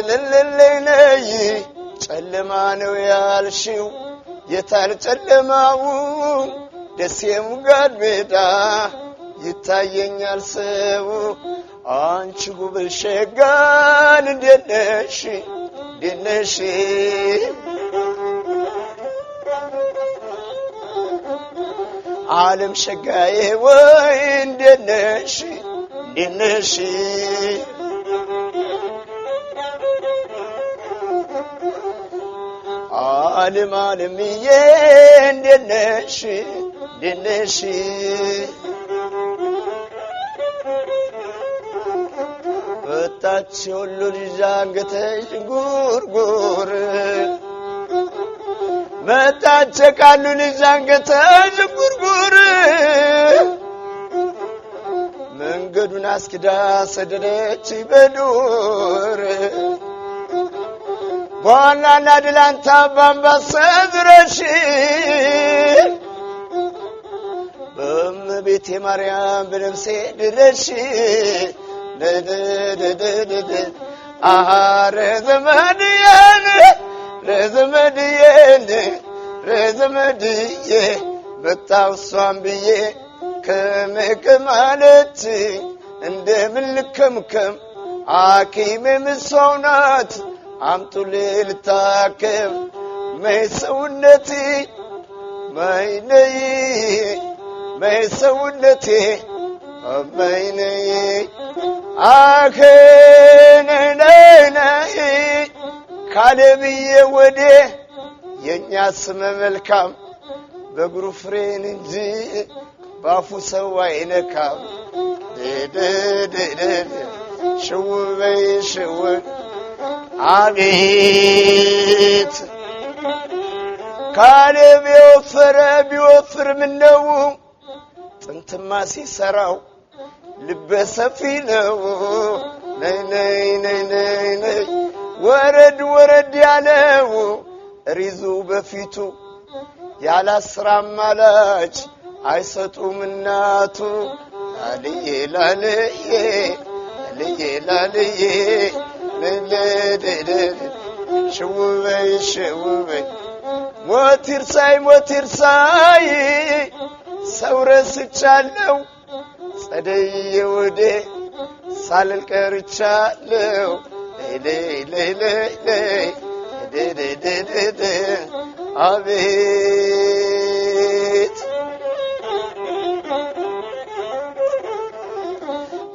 ደለለለይ ጨለማ ነው ያልሽው የታል ጨለማው ደሴም ጋድ ሜዳ ይታየኛል ሰው አንቺ ጉብል ሸጋን እንዴት ነሽ እንዴት ነሽ ዓለም ሸጋዬ ወይ እንዴት ነሽ እንዴት ነሽ ዓለም ዓለምዬ እንዴት ነሽ እንዴት ነሽ ወጣች ሁሉ ልጅ አንገተሽ ጉርጉር መጣች ቃሉ ልጅ አንገተሽ ጉርጉር መንገዱን አስኪዳ ሰደደች በዱር በዋናና ድላንታ ባምባሰ ድረሽ በእመቤቴ ማርያም በነፍሴ ድረሽ ረዘመድዬ መጣው እሷን ብዬ ከመቀማለት እንደምን ልከምከም አኪሜ ምሷው ናት አምጡልኝ ልታከም መይሰውነቴ መይነይ መይሰውነቴ መይነይ አከነነይ ካለብዬ ወዴ የኛ ስመ መልካም በእግሩ ፍሬን እንጂ ባፉ ሰው አይነካም ሽውበይ ሽው አቤት ካለብ የወፈረ ቢወፍር ምነው ጥንትማ ሲሰራው ልበ ሰፊ ነው ነይ ነይ ነይ ነይ ነይ ወረድ ወረድ ያለው ሪዙ በፊቱ ያላስራም ማላች አይሰጡም እናቱ ላልዬ ላልዬ ላልዬ ላልዬ ለለደደ ሽውበይ ሽውበይ ሞቲርሳይ ሰው ረስቻለሁ ጸደዬ ወዴ ሳልል ቀርቻለሁ አቤት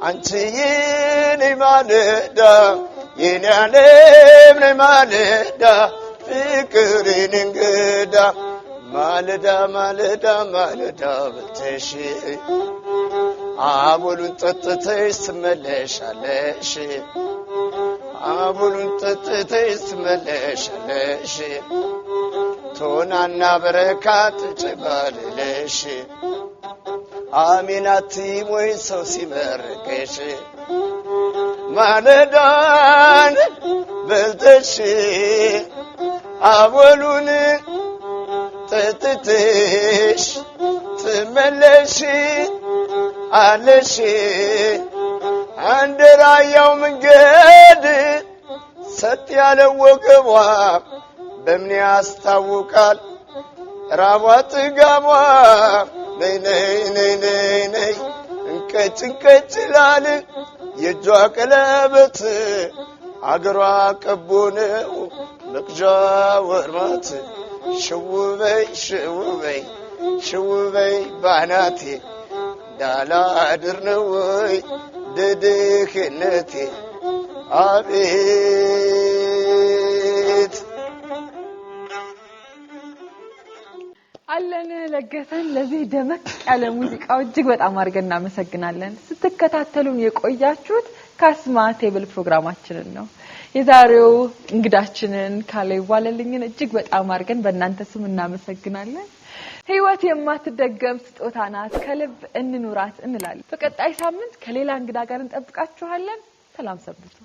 አንቺ የኔ ማለዳ የኔ ዓለም ነይ ማለዳ ፍቅሬን እንግዳ ማለዳ ማለዳ ማለዳ ብትሽ አቦሉን ጠጥተሽ ትመለሻለሽ አቦሉን ጠጥተሽ ትመለሻለሽ ቶናና በረካት ጭባልለሽ አሚናቲም ወይ ሰው ሲመርቅሽ ማለዳን በልተሽ አቦሉን ጠጥተሽ ትመለሽ አለሽ አንድ ራያው መንገድ ሰጥ ያለ ወገቧ በምን ያስታውቃል ራቧ ጥጋቧ ነይ ነይ ነይ ነይ ነይ እንቀጭ እንቀጭ ይላል የእጇ ቀለበት አገሯ ቀቦ ነው መቅጃ ወርማት ሽውበይ ሽውበይ ሽውበይ ባናቴ ዳላድር ነው ወይ ድድክነቴ አቤት አለን ለገሰን ለዚህ ደመቅ ያለ ሙዚቃው እጅግ በጣም አድርገን እናመሰግናለን። ስትከታተሉን የቆያችሁት ካስማ ቴብል ፕሮግራማችንን ነው። የዛሬው እንግዳችንን ካሌብ ዋለልኝን እጅግ በጣም አድርገን በእናንተ ስም እናመሰግናለን። ህይወት የማትደገም ስጦታ ናት፣ ከልብ እንኑራት እንላለን። በቀጣይ ሳምንት ከሌላ እንግዳ ጋር እንጠብቃችኋለን። ሰላም ሰንብቱ።